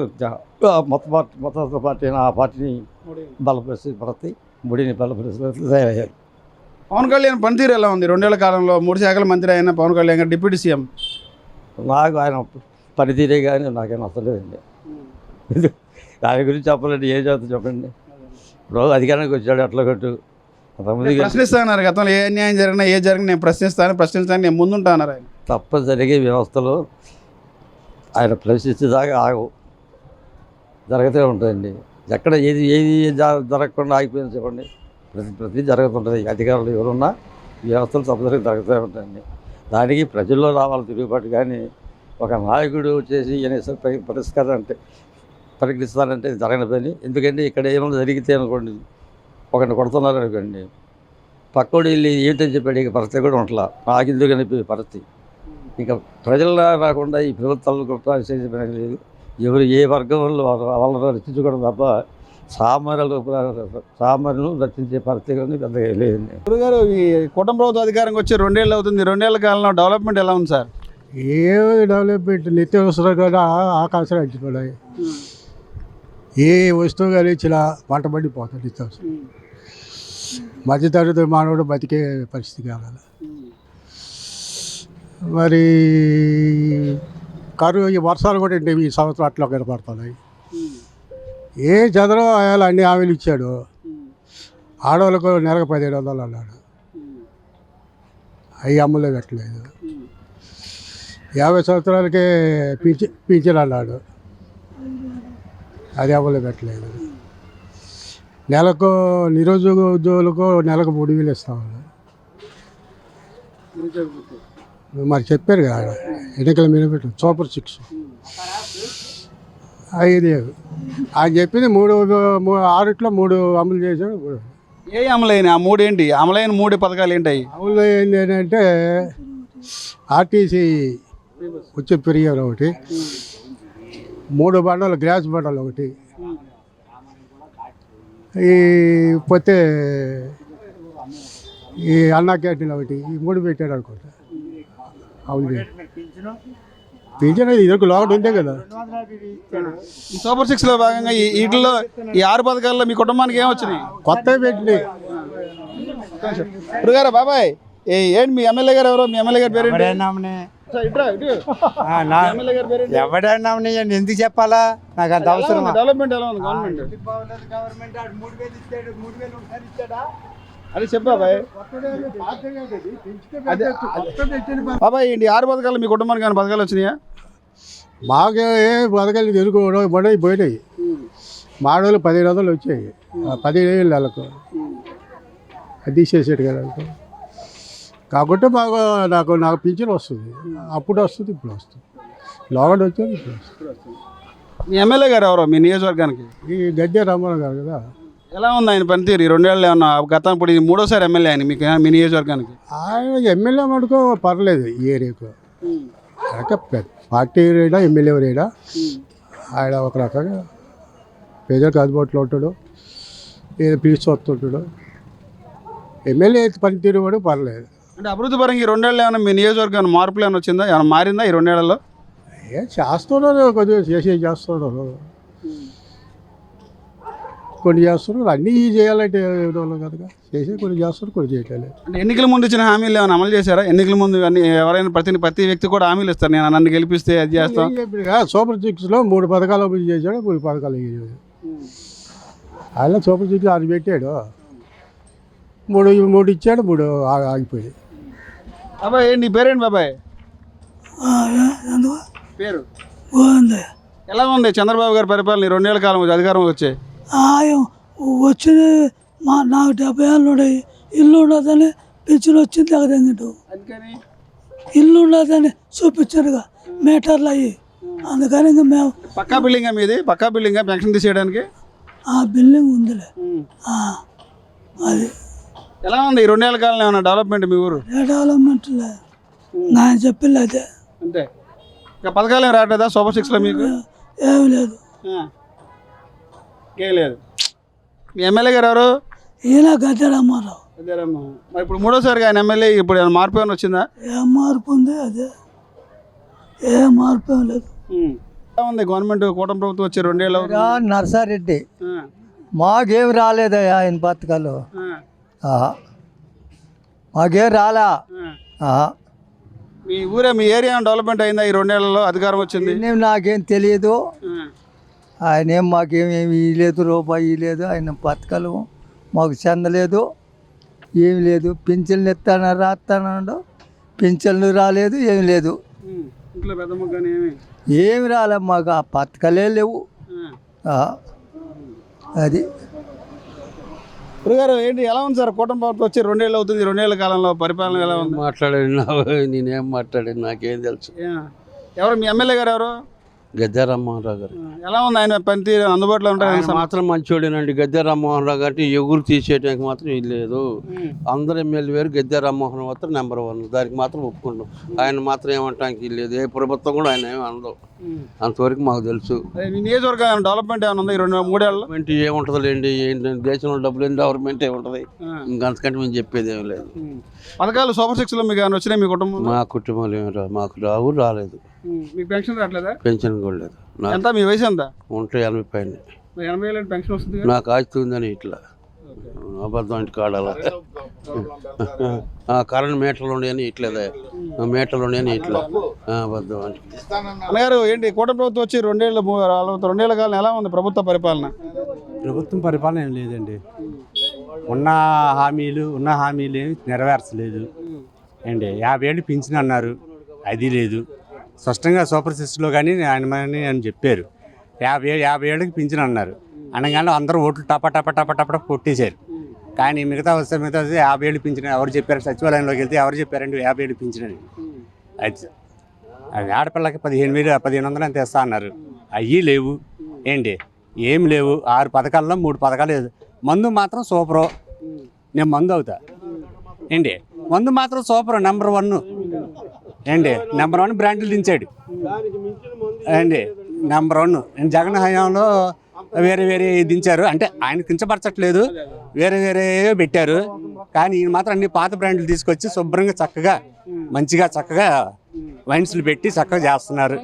మత పార్టీ ఆ పార్టీని బలపరిచి ముడిని బలపరిచి తయారయ్యారు. పవన్ కళ్యాణ్ పనితీరు ఎలా ఉంది? 2 ఏళ్ల కాలంలో 3 శాఖల మంత్రి అయిన పవన్ కళ్యాణ్ గారు డిప్యూటీ సీఎం. నాకు ఆయన పనితీరే కానీ నాకేం నచ్చలేదండి. దాని గురించి చెప్పాలంటే ఏం చేస్తా చెప్పండి. రోజు అధికారానికి వచ్చాడు అట్లా కొట్టు ప్రశ్నిస్తాన్నారు. గతంలో ఏ అన్యాయం జరిగినా ఏ జరిగినా నేను ప్రశ్నిస్తాను నేను ముందుంటా అన్నారు ఆయన. తప్పనిసరిగా వ్యవస్థలో ఆయన ప్రశ్నించేదాకా ఆగవు, జరుగుతూ ఉంటాయండి. ఎక్కడ ఏది జరగకుండా ఆగిపోయింది చెప్పండి. ప్రతి జరుగుతుంటుంది. అధికారులు ఎవరున్నా వ్యవస్థలు తప్పనిసరిగా జరుగుతూ ఉంటాయండి. దానికి ప్రజల్లో రావాలి తిరుగుబాటు. కానీ ఒక నాయకుడు వచ్చేసి పరిష్కారం అంటే పరిగణిస్తానంటే జరగని పని. ఎందుకంటే ఇక్కడ ఏమైనా జరిగితే అనుకోండి, ఒకరిని కొడుతున్నారు అనుకోండి, పక్కోడు వెళ్ళి ఏంటని చెప్పాడు ఇక పరిస్థితి కూడా ఉంటలా. నాకు ఎందుకు అనిపి పరిస్థితి ఇంకా ప్రజల్లో రాకుండా ఈ ప్రభుత్వాలు గొప్ప చేసే పని లేదు. ఎవరు ఏ వర్గంలో వాళ్ళని రక్షించుకోవడం తప్ప సామాన్యులు రక్షించే పరిస్థితి పెద్దగా లేదండి. గురుగారు, ఈ కూటమి ప్రభుత్వం అధికారంకి వచ్చి 2 ఏళ్ళు అవుతుంది. 2 ఏళ్ల కాలంలో డెవలప్మెంట్ ఎలా ఉంది సార్? ఏ డెవలప్మెంట్ నిత్యావసర కూడా ఆకాశాలు అంటున్నాయి. ఏ వస్తువు కానీ ఇలా పంట పండిపోతుంది. నిత్యావసరం మధ్యతరగతి మానవుడు బతికే పరిస్థితి కావాలి. మరి కరువు ఈ వర్షాలు కూడా ఈ సంవత్సరం అట్లా కనపడుతున్నాయి. ఏ చంద్రబాబు ఆయాలు అన్ని హామీలు ఇచ్చాడు. ఆడవాళ్ళకు నెలకు 1700 అన్నాడు, అవి అమ్ములో పెట్టలేదు. 50 సంవత్సరాలకే పింఛన్ అన్నాడు, అది అమలు పెట్టలేదు. నెలకు నిరుద్యోగ ఉద్యోగులకు నెలకు 3000 ఇస్తామన్నారు. మరి చెప్పారు కదా ఎన్నికల మీద పెట్టు సూపర్ 6 5 ఆయన చెప్పింది 6 అమలు చేశాడు. ఏ అమలైన ఆ 3 ఏంటి? అమలైన 3 పథకాలు ఏంటి? అమలు అయింది ఏంటంటే ఆర్టీసీ వచ్చే పెరిగారు ఒకటి, 3 బండలు గ్యాస్ బండలు ఒకటి, ఈ పోతే ఈ అన్నా క్యాంటీన్ ఒకటి, ఈ 3 పెట్టాడు అనుకుంటా. అవును పింఛన్ ఇదొక లోటు ఉంటే కదా. ఈ సూపర్ 6లో భాగంగా వీటిలో ఈ 6 పథకాల్లో మీ కుటుంబానికి ఏం వచ్చినాయి? కొత్తవి పెట్టినాయి. ఇప్పుడు గారు బాబాయ్ ఏంటి మీ ఎమ్మెల్యే గారు ఎవరో? మీ ఎమ్మెల్యే గారి పేరు ఎమ్మెల్యే ఎవడన్నామని ఎందుకు చెప్పాలా? నాకు అంత అవసరం. డెవలప్మెంట్ ఎలా ఉంది గవర్నమెంట్? అది చెప్పు బాబాయ్. బాబాయ్ ఏంటి 6 పథకాలు మీ కుటుంబానికి ఏమైనా పథకాలు వచ్చినాయా? మాకు ఏ పథకాలు తెలుగు పడవి పోయినాయి. మాడోళ్ళు 1500 వచ్చాయి. 15,000 నెలకు అది తీసేసాడు కదా. కాబట్టి నాకు పింఛన్ వస్తుంది. అప్పుడు వస్తుంది, ఇప్పుడు వస్తుంది. లోగడ వచ్చేది ఇప్పుడు వస్తుంది. మీ ఎమ్మెల్యే గారు ఎవరో మీ నియోజకవర్గానికి? ఈ గద్దె రామారావు గారు కదా. ఎలా ఉంది ఆయన పనితీరు? ఈ 2 ఏళ్ళు ఏమన్నా గతం ఇప్పుడు ఇది 3వ ఎమ్మెల్యే ఆయన మీకు మీ నియోజకవర్గానికి? ఆయన ఎమ్మెల్యే మటుకు పర్లేదు ఈ ఏరియాకు. పార్టీ రేడా ఎమ్మెల్యే రేడా ఆయన ఒక రకంగా ప్రజలకు అందుబాటులో ఉంటాడు, ఏదో పిలిచి వస్తుంటాడు. ఎమ్మెల్యే పనితీరు కూడా పర్లేదు. అంటే అభివృద్ధి పరంగా ఈ 2 ఏళ్ళు ఏమైనా మీ నియోజకవర్గం మార్పులు ఏమైనా వచ్చిందా? ఏమైనా మారిందా ఈ 2 ఏళ్లలో? ఏం చేస్తున్నారు, కొద్దిగా చేస్తున్నారు, కొన్ని చేస్తున్నారు. అన్నీ చేయాలంటే కదా, చేసే కొన్ని చేస్తున్నారు, కొన్ని చేయట్లేదు. అంటే ఎన్నికల ముందు ఇచ్చిన హామీలు ఏమైనా అమలు చేశారా? ఎన్నికల ముందు అన్ని ఎవరైనా ప్రతి వ్యక్తి కూడా హామీలు ఇస్తారు, నేను నన్ను గెలిపిస్తే అది చేస్తాం. సూపర్ 6లో 3 పథకాలు అభివృద్ధి చేశాడు, 3 పథకాలు ఆయన సూపర్ 6 అది పెట్టాడు. 3 ఇచ్చాడు, 3 ఆగిపోయాయి. బాబాయ్ ఏంటి నీ పేరేంటి బాబాయ్? పేరు ఎలా ఉంది చంద్రబాబు గారి పరిపాలన? 2 ఏళ్ల కాలం అధికారం వచ్చే వచ్చిన నాకు 70 ఏళ్ళు ఉన్నాయి. ఇల్లు ఉండదని పెన్షన్ వచ్చింది తగ్గదు. ఇల్లు ఉండదని చూపించారుగా మీటర్లు అయ్యి. అందుకని ఇంకా మేము పక్కా బిల్డింగ్ మీది? పక్కా బిల్డింగ్ పెన్షన్ తీసేయడానికి ఆ బిల్డింగ్ ఉందిలే. అది ఎలా ఉంది ఈ 2 ఏళ్ల కాలం? ఏమన్నా డెవలప్మెంట్ మీ ఊరు? డెవలప్మెంట్ లేదు నేను చెప్పింది అదే. అంతే. ఇంకా పథకాలు ఏమి రావట్లేదా సూపర్ 6లో మీకు? ఏమి లేదు, ఏం లేదు. మీ ఎమ్మెల్యే గారు ఎవరు? ఈయన గద్దె రామారావు. మరి ఇప్పుడు 3వసారిగా ఆయన ఎమ్మెల్యే, ఇప్పుడు ఏమైనా మార్పు ఏమైనా వచ్చిందా? ఏం మార్పు ఉంది? అదే ఏ మార్పు ఏం లేదు. ఎలా ఉంది గవర్నమెంట్? కూటమి ప్రభుత్వం వచ్చి 2 ఏళ్ళు అవుతుంది. నర్సారెడ్డి మాకేం రాలేదయ్యా ఆయన పథకాలు. మాకేం రాలా. మీ ఊరే మీ ఏరియా డెవలప్మెంట్ అయిందా ఈ 2 ఏళ్లలో అధికారం వచ్చింది? నాకేం తెలియదు. ఆయన ఏం మాకేమేమి ఇవ్వలేదు, రూపాయి ఇవ్వలేదు. ఆయన పథకాలు మాకు చెందలేదు, ఏమి లేదు. పింఛన్లు ఎత్తాను రాస్తాను, పింఛన్లు రాలేదు, ఏమి లేదు. ఇంట్లో పెద్దమ్మ కానీ ఏమి రాలే మాకు. ఆ పథకాలే లేవు. అది గారు ఏంటి ఎలా ఉంది సార్? కూటమి ప్రభుత్వం వచ్చి 2 ఏళ్ళు అవుతుంది. 2 ఏళ్ల కాలంలో పరిపాలన ఎలా ఉంది? నేనేం మాట్లాడాను, నాకేం తెలుసు. ఎవరు మీ ఎమ్మెల్యే గారు ఎవరు? గద్దె రామ్మోహన్ గారు. ఎలా ఉంది ఆయన పనితీరు? అందుబాటులో ఉంటారు మాత్రం మంచోడేనండి గద్దె రామ్మోహన్ రావు గారికి. ఎగురు తీసేయడానికి మాత్రం ఇది లేదు. అందరు ఎమ్మెల్యే వేరు, గద్దె రామ్మోహన్ మాత్రం నెంబర్ 1. దానికి మాత్రం ఒప్పుకుంటాం. ఆయన మాత్రం ఏమంటానికి లేదు. ఏ ప్రభుత్వం కూడా ఆయన ఏమి అనదు, అంతవరకు మాకు తెలుసు. నియోజకవర్గం డెవలప్మెంట్ ఏమైనా ఉంది ఈ 2-3 ఏళ్ళలో? ఏముంటుందిలేండి, దేశంలో డబ్బులు ఏంటి, గవర్నమెంట్ ఏముంటుంది, ఇంకంతకంటే మేము చెప్పేది ఏమి లేదు. పథకాలు సూపర్ 6లో మీకు ఏమైనా వచ్చినాయి మీ కుటుంబం? మా కుటుంబాలు ఏమి మాకు రాలేదు. మీకు పెన్షన్ రావట్లేదా? పెన్షన్ కూడా లేదు. ఎంత మీ వయసు ఎంత? ఉంటాయి 80 పైన. 80 ఏళ్ళ పెన్షన్ వస్తుంది. నాకు ఆస్తి ఉందని ఇట్లా అబద్ధం ఇంటి కాడాల కరెంట్ మీటర్లు ఉండేని ఇట్లేదా, మీటర్లు ఉండేని ఇట్లా అబద్ధం అంటే. అన్నగారు ఏంటి కూటమి ప్రభుత్వం వచ్చి 2 ఏళ్ళ కాలం ఎలా ఉంది ప్రభుత్వ పరిపాలన? ప్రభుత్వం పరిపాలన ఏం లేదండి. ఉన్న హామీలు ఏమి నెరవేర్చలేదు అండి. 50 ఏళ్ళు పింఛన్ అన్నారు, అది లేదు. స్పష్టంగా సూపర్ 6లో కానీ ఆయన చెప్పారు 50 ఏళ్ళకి పింఛన్ అన్నారు. అనగానే అందరూ ఓట్లు టప కొట్టేశారు. కానీ మిగతా వస్తే 50 ఏళ్ళు పింఛన్ ఎవరు చెప్పారు? సచివాలయంలోకి వెళ్తే ఎవరు చెప్పారండి 50 ఏళ్ళు పింఛన్ అని? అది ఆడపిల్లకి 15,000 అంత ఇస్తా అన్నారు. అవి లేవు ఏంటి, ఏం లేవు. 6 పథకాల్లో 3 పథకాలు లేదు. మందు మాత్రం సూపరు, నేను మందు అవుతా ఏంటి. మందు మాత్రం సూపర్, నెంబర్ 1 ఏంటి. నెంబర్ 1 బ్రాండ్లు దించాడు ఏంటి, నెంబర్ 1. జగన్ హయాంలో వేరే దించారు. అంటే ఆయన కించపరచట్లేదు, వేరే పెట్టారు. కానీ ఈయన మాత్రం అన్ని పాత బ్రాండ్లు తీసుకొచ్చి శుభ్రంగా చక్కగా మంచిగా వైన్స్లు పెట్టి చక్కగా చేస్తున్నారు.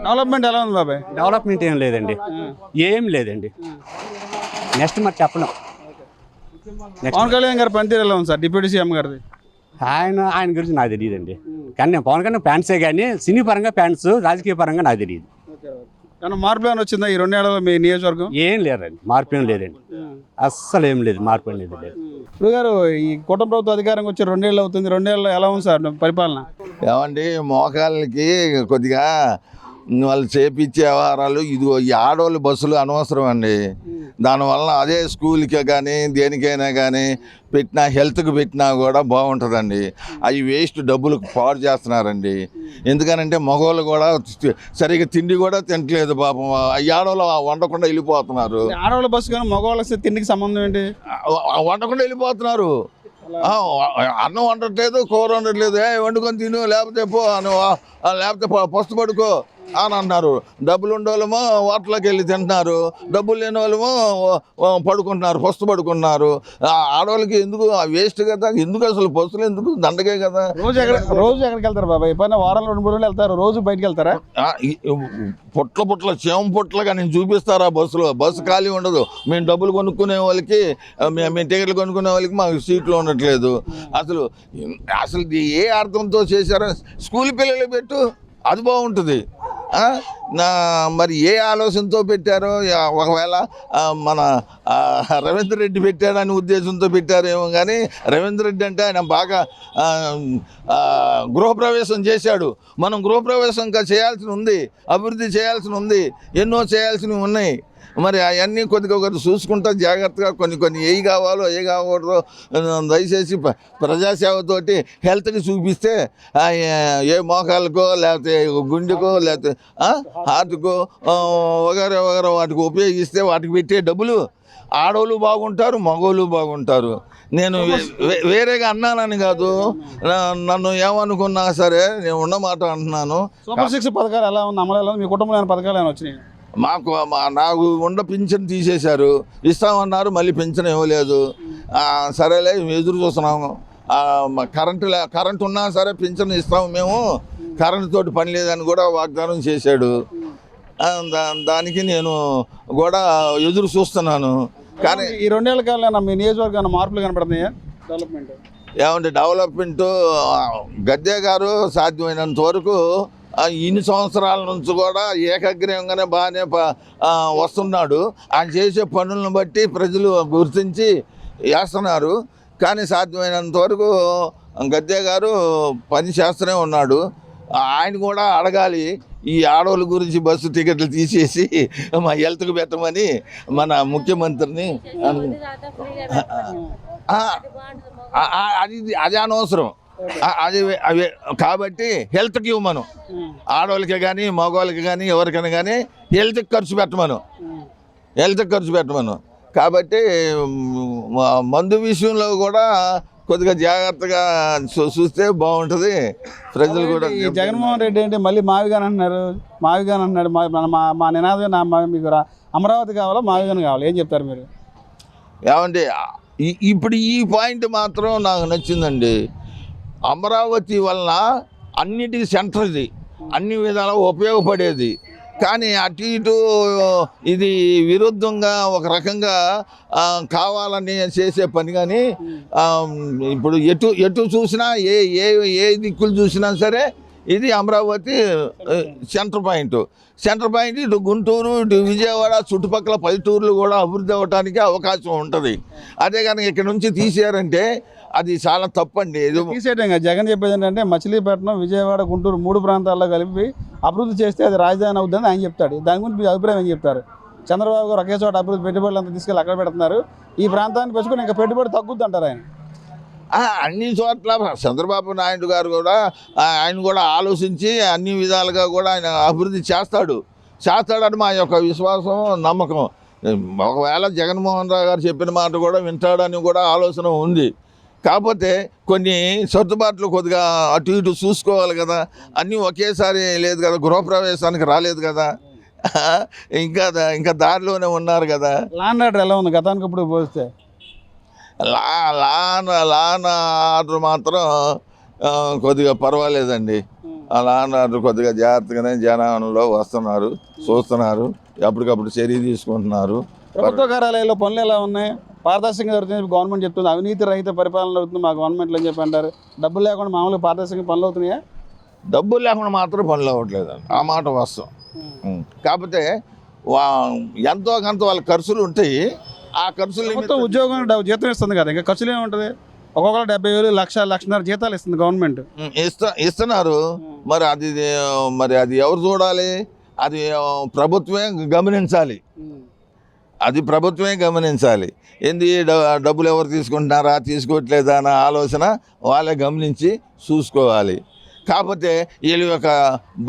డెవలప్మెంట్ ఎలా ఉంది బాబాయ్? డెవలప్మెంట్ ఏం లేదండి, ఏం లేదండి. నెక్స్ట్ మరి చెప్పడం. పవన్ కళ్యాణ్ గారి పనితీరు ఎలా ఉంది సార్, డిప్యూటీ సీఎం గారిది? ఆయన గురించి నాకు తెలియదండి. కానీ నేను పవన్ కళ్యాణ్ ఫ్యాన్సే, కానీ సినీ పరంగా ఫ్యాన్స్, రాజకీయ పరంగా నాకు తెలియదు. కానీ మార్పు ఏమైనా వచ్చిందా ఈ 2 ఏళ్లలో మీ నియోజకవర్గం? ఏం లేదండి, మార్పు ఏం లేదండి, అస్సలు ఏం లేదు, మార్పు ఏం లేదు. ఇప్పుడు గారు ఈ కూటమి ప్రభుత్వం అధికారంకి వచ్చి 2 ఏళ్ళు అవుతుంది. 2 ఏళ్ళలో ఎలా ఉంది సార్ పరిపాలన? ఏమండి, మోకాళ్ళకి కొద్దిగా వాళ్ళు చేపించే వ్యవహారాలు ఇదిగో ఈ ఆడవాళ్ళు బస్సులు అనవసరం అండి. దానివల్ల అదే స్కూల్కి కానీ దేనికైనా కానీ పెట్టినా, హెల్త్కి పెట్టినా కూడా బాగుంటుందండి. అవి వేస్ట్ డబ్బులు పాడు చేస్తున్నారండి. ఎందుకనంటే మగవాళ్ళు కూడా సరిగ్గా తిండి కూడా తినట్లేదు పాపం. ఈ ఆడవాళ్ళు వండకుండా వెళ్ళిపోతున్నారు. ఆడవాళ్ళ బస్సు కానీ మగవాళ్ళకి తిండికి సంబంధం ఏంటి? వండకుండా వెళ్ళిపోతున్నారు. అన్నం వండట్లేదు, కూర వండట్లేదు. వండుకొని తిను, లేకపోతే పో అని, లేకపోతే పస్తు పడుకో అని అన్నారు. డబ్బులు ఉండేవాళ్ళేమో హోటల్లోకి వెళ్ళి తింటున్నారు, డబ్బులు లేని వాళ్ళేమో పడుకుంటున్నారు, పస్తు పడుకుంటున్నారు. ఆడవాళ్ళకి ఎందుకు వేస్ట్ కదా, ఎందుకు అసలు బస్సులు ఎందుకు, దండగే కదా. రోజు ఎక్కడికి వెళ్తారు బాబాయ్? ఎప్పుడైనా వారాలు 2-3 రోజులు వెళ్తారు, రోజు బయటకు వెళ్తారా? పుట్ల చేమ పుట్లగా నేను చూపిస్తారా బస్సులో? బస్సు ఖాళీ ఉండదు. మేము డబ్బులు కొనుక్కునే వాళ్ళకి, మేము టికెట్లు కొనుక్కునే వాళ్ళకి మాకు సీట్లు ఉండట్లేదు. అసలు ఏ అర్థంతో చేశారో స్కూల్ పిల్లలు పెట్టు, అది బాగుంటుంది. మరి ఏ ఆలోచనతో పెట్టారో, ఒకవేళ మన రవీంద్ర రెడ్డి పెట్టాడని ఉద్దేశంతో పెట్టారేమో. కానీ రవీంద్ర రెడ్డి అంటే ఆయన బాగా గృహప్రవేశం చేశాడు. మనం గృహప్రవేశం ఇంకా చేయాల్సి ఉంది, అభివృద్ధి చేయాల్సి ఉంది, ఎన్నో చేయాల్సినవి ఉన్నాయి. మరి అవన్నీ కొద్దిగా చూసుకుంటా జాగ్రత్తగా కొన్ని ఏ కావాలో ఏ కాకూడదో దయచేసి ప్రజాసేవతోటి హెల్త్కి చూపిస్తే, ఏ మోకాళ్ళకో లేకపోతే గుండెకో లేకపోతే హార్ట్కో వగేరే వాటికి ఉపయోగిస్తే వాటికి పెట్టే డబ్బులు ఆడవాళ్ళు బాగుంటారు, మగవాళ్ళు బాగుంటారు. నేను వేరేగా అన్నానని కాదు, నన్ను ఏమనుకున్నా సరే నేను ఉన్నమాట అంటున్నాను. సూపర్ 6 పథకాలు ఎలా ఉంది, అమలు ఎలా ఉంది? మీ కుటుంబంలో పథకాలు ఏమైనా వచ్చినాయి? నాకు ఉన్న పింఛన్ తీసేశారు, ఇస్తామన్నారు, మళ్ళీ పింఛన్ ఇవ్వలేదు. సరేలే ఎదురు చూస్తున్నాము. కరెంటు ఉన్నా సరే పింఛన్ ఇస్తాము మేము, కరెంటు తోటి పని లేదని కూడా వాగ్దానం చేశాడు. దానికి నేను కూడా ఎదురు చూస్తున్నాను. కానీ ఈ 2 ఏళ్ల కాలంలో మీ నియోజకవర్గాన్ని మార్పులు కనపడుతున్నాయా? డెవలప్మెంట్ ఏమంటే డెవలప్మెంట్ గద్దె గారు సాధ్యమైనంత వరకు ఇన్ని సంవత్సరాల నుంచి కూడా ఏకగ్రీవంగానే బాగానే వస్తున్నాడు. ఆయన చేసే పనులను బట్టి ప్రజలు గుర్తించి వేస్తున్నారు. కానీ సాధ్యమైనంత వరకు గద్దె గారు పని చేస్తూనే ఉన్నాడు. ఆయన కూడా అడగాలి, ఈ ఆడవాళ్ళ గురించి బస్సు టికెట్లు తీసేసి మా హెల్త్కి పెట్టమని మన ముఖ్యమంత్రిని. అది అనవసరం. అవి కాబట్టి హెల్త్కి ఇవ్వమను, ఆడవాళ్ళకి కానీ మగవాళ్ళకి కానీ ఎవరికైనా కానీ హెల్త్కి ఖర్చు పెట్టమను. కాబట్టి మందు విషయంలో కూడా కొద్దిగా జాగ్రత్తగా చూస్తే బాగుంటుంది. ప్రజలు కూడా జగన్మోహన్ రెడ్డి అంటే మళ్ళీ మావిగాన్ అంటున్నారు. మా నినాదం మీకు అమరావతి కావాలా, మావిగాన్ కావాలా? ఏం చెప్తారు మీరు? ఏమండి, ఇప్పుడు ఈ పాయింట్ మాత్రం నాకు నచ్చిందండి. అమరావతి వలన అన్నిటికీ సెంటర్, ఇది అన్ని విధాలా ఉపయోగపడేది. కానీ అటు ఇటు ఇది విరుద్ధంగా ఒక రకంగా కావాలని చేసే పని. కానీ ఇప్పుడు ఎటు చూసినా ఏ దిక్కులు చూసినా సరే ఇది అమరావతి సెంటర్ పాయింట్. ఇటు గుంటూరు, ఇటు విజయవాడ, చుట్టుపక్కల పల్లెటూర్లు కూడా అభివృద్ధి అవ్వడానికి అవకాశం ఉంటుంది. అదే కనుక ఇక్కడ నుంచి తీసేయారంటే అది చాలా తప్పండి. తీసేయడం జగన్ చెప్పేది ఏంటంటే మచిలీపట్నం, విజయవాడ, గుంటూరు 3 ప్రాంతాల్లో కలిపి అభివృద్ధి చేస్తే అది రాజధాని అవుతుందని ఆయన చెప్తాడు. దాని గురించి మీ అభిప్రాయం ఏం చెప్తారు? చంద్రబాబు గారు ఒకే చోట అభివృద్ధి పెట్టుబడులు అంతా తీసుకెళ్ళి అక్కడ పెడుతున్నారు, ఈ ప్రాంతాన్ని పెంచుకొని ఇంకా పెట్టుబడి తగ్గుద్ది అంటారు ఆయన. అన్ని చోట్ల చంద్రబాబు నాయుడు గారు కూడా ఆయన కూడా ఆలోచించి అన్ని విధాలుగా కూడా ఆయన అభివృద్ధి చేస్తాడని మా యొక్క విశ్వాసం, నమ్మకం. ఒకవేళ జగన్మోహన్ రావు గారు చెప్పిన మాట కూడా వింటాడని కూడా ఆలోచన ఉంది. కాకపోతే కొన్ని సర్దుబాట్లు కొద్దిగా అటు ఇటు చూసుకోవాలి కదా. అన్నీ ఒకేసారి లేదు కదా, గృహప్రవేశానికి రాలేదు కదా, ఇంకా దారిలోనే ఉన్నారు కదా. ల్యాండ్ ఆర్డర్ ఎలా ఉంది గతానికి ఇప్పుడు పోస్తే? లాన్ ఆర్డర్ మాత్రం కొద్దిగా పర్వాలేదండి. అలా అన్నారు కొద్దిగా జాగ్రత్తగానే జనంలో వస్తున్నారు, చూస్తున్నారు, ఎప్పటికప్పుడు చర్య తీసుకుంటున్నారు. ప్రభుత్వ కార్యాలయాల్లో పనులు ఎలా ఉన్నాయి? పారదర్శకంగా జరుగుతుంది గవర్నమెంట్ చెప్తుంది. అవినీతి రహిత పరిపాలన అవుతుంది మా గవర్నమెంట్లో అని చెప్పి అంటారు. డబ్బులు లేకుండా మామూలుగా పారదర్శకంగా పనులు అవుతున్నాయా? డబ్బులు లేకుండా మాత్రం పనులు అవ్వట్లేదండి, ఆ మాట వాస్తవం. కాకపోతే ఎంతో కొంత వాళ్ళ ఖర్చులు ఉంటాయి. ఆ ఖర్చులు ప్రభుత్వం ఉద్యోగం జీతం ఇస్తుంది కదా, ఇంకా ఖర్చులు ఏముంటుంది? ఒక్కొక్కరు 70,000, 1,00,000 జీతాలు ఇస్తుంది గవర్నమెంట్. ఇస్తున్నారు. మరి అది ఎవరు చూడాలి? అది ప్రభుత్వమే గమనించాలి. అది ప్రభుత్వమే గమనించాలి. ఏంది డబ్బులు ఎవరు తీసుకుంటున్నారా, తీసుకోవట్లేదా అన్న ఆలోచన వాళ్ళే గమనించి చూసుకోవాలి. కాకపోతే వీళ్ళ యొక్క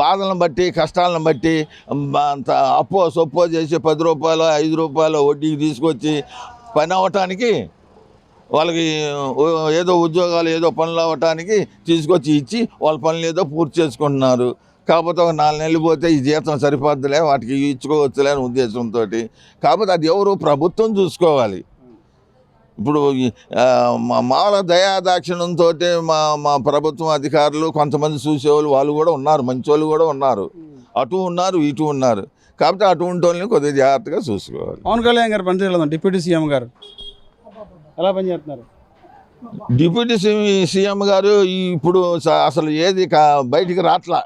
బాధలను బట్టి, కష్టాలను బట్టి అంత అప్పో సొప్పో చేసి 10 రూపాయలు 5 రూపాయలు వడ్డీకి తీసుకొచ్చి పని అవ్వటానికి, వాళ్ళకి ఏదో ఉద్యోగాలు ఏదో పనులు అవ్వటానికి తీసుకొచ్చి ఇచ్చి వాళ్ళ పనులు ఏదో పూర్తి చేసుకుంటున్నారు. కాకపోతే ఒక 4 నెలలు పోతే ఈ జీతం సరిపోద్దులే, వాటికి ఇచ్చుకోవచ్చులే అనే ఉద్దేశంతో. కాకపోతే అది ఎవరు ప్రభుత్వం చూసుకోవాలి. ఇప్పుడు మామూలు దయాదాక్షిణ్యంతో మా ప్రభుత్వం అధికారులు కొంతమంది చూసేవాళ్ళు వాళ్ళు కూడా ఉన్నారు, మంచి వాళ్ళు కూడా ఉన్నారు, అటు ఉన్నారు ఇటు ఉన్నారు. కాబట్టి అటువంటి వాళ్ళని కొద్దిగా జాగ్రత్తగా చూసుకోవాలి. పవన్ కళ్యాణ్ గారు పనిచేయలేదు, డిప్యూటీ సీఎం గారు ఎలా పనిచేస్తున్నారు? డిప్యూటీ సీఎం గారు ఇప్పుడు అసలు ఏది బయటికి రాట్లా,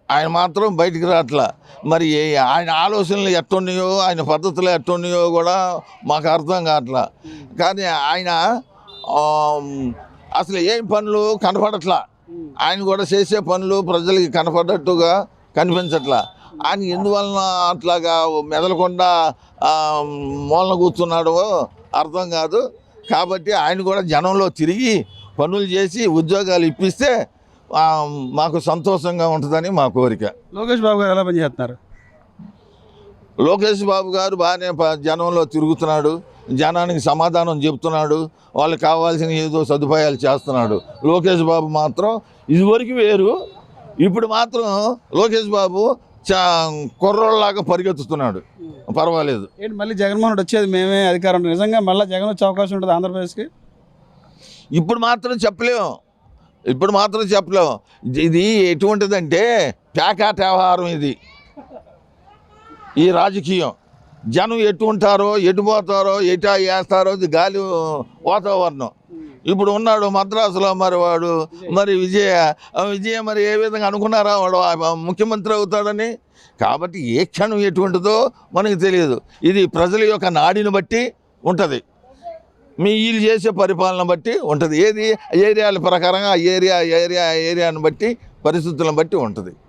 ఆయన మాత్రం బయటికి రాట్లా. మరి ఆయన ఆలోచనలు ఎట్టున్నాయో, ఆయన పద్ధతులు ఎట్టున్నాయో కూడా మాకు అర్థం కావట్లా. కానీ ఆయన అసలు ఏం పనులు కనపడట్లా. ఆయన కూడా చేసే పనులు ప్రజలకి కనపడట్టుగా కనిపించట్లా. ఆయన ఎందువలన అట్లాగా మెదలకుండా మూలన కూర్చున్నాడో అర్థం కాదు. కాబట్టి ఆయన కూడా జనంలో తిరిగి పనులు చేసి ఉద్యోగాలు ఇప్పిస్తే మాకు సంతోషంగా ఉంటుందని మా కోరిక. లోకేష్ బాబు గారు ఎలా పనిచేస్తున్నారు? లోకేష్ బాబు గారు బాగానే జనంలో తిరుగుతున్నాడు, జనానికి సమాధానం చెప్తున్నాడు, వాళ్ళకి కావాల్సిన ఏదో సదుపాయాలు చేస్తున్నాడు. లోకేష్ బాబు మాత్రం ఇదివరకు వేరు, ఇప్పుడు మాత్రం లోకేష్ బాబు కుర్రోళ్ళలాగా పరిగెత్తుతున్నాడు. పర్వాలేదు. ఏంటి మళ్ళీ జగన్మోహన్ రెడ్డి వచ్చేది మేమే అధికారం, నిజంగా మళ్ళీ జగన్ వచ్చే అవకాశం ఉంటుంది ఆంధ్రప్రదేశ్కి? ఇప్పుడు మాత్రం చెప్పలేము. ఇది ఎటువంటిదంటే ప్యాకాట్ వ్యవహారం. ఇది ఈ రాజకీయం జనం ఎటు ఉంటారో, ఎటు పోతారో, ఎటు వేస్తారో ఇది గాలి వాతావరణం. ఇప్పుడు ఉన్నాడు మద్రాసులో మరి విజయ మరి ఏ విధంగా అనుకున్నారా వాడు ముఖ్యమంత్రి అవుతాడని? కాబట్టి ఏ క్షణం ఎటువంటిదో మనకు తెలియదు. ఇది ప్రజల యొక్క నాడిని బట్టి ఉంటుంది, వీళ్ళు చేసే పరిపాలన బట్టి ఉంటుంది. ఏది ఏరియాల ప్రకారంగా ఏరియాను బట్టి, పరిస్థితులను బట్టి ఉంటుంది.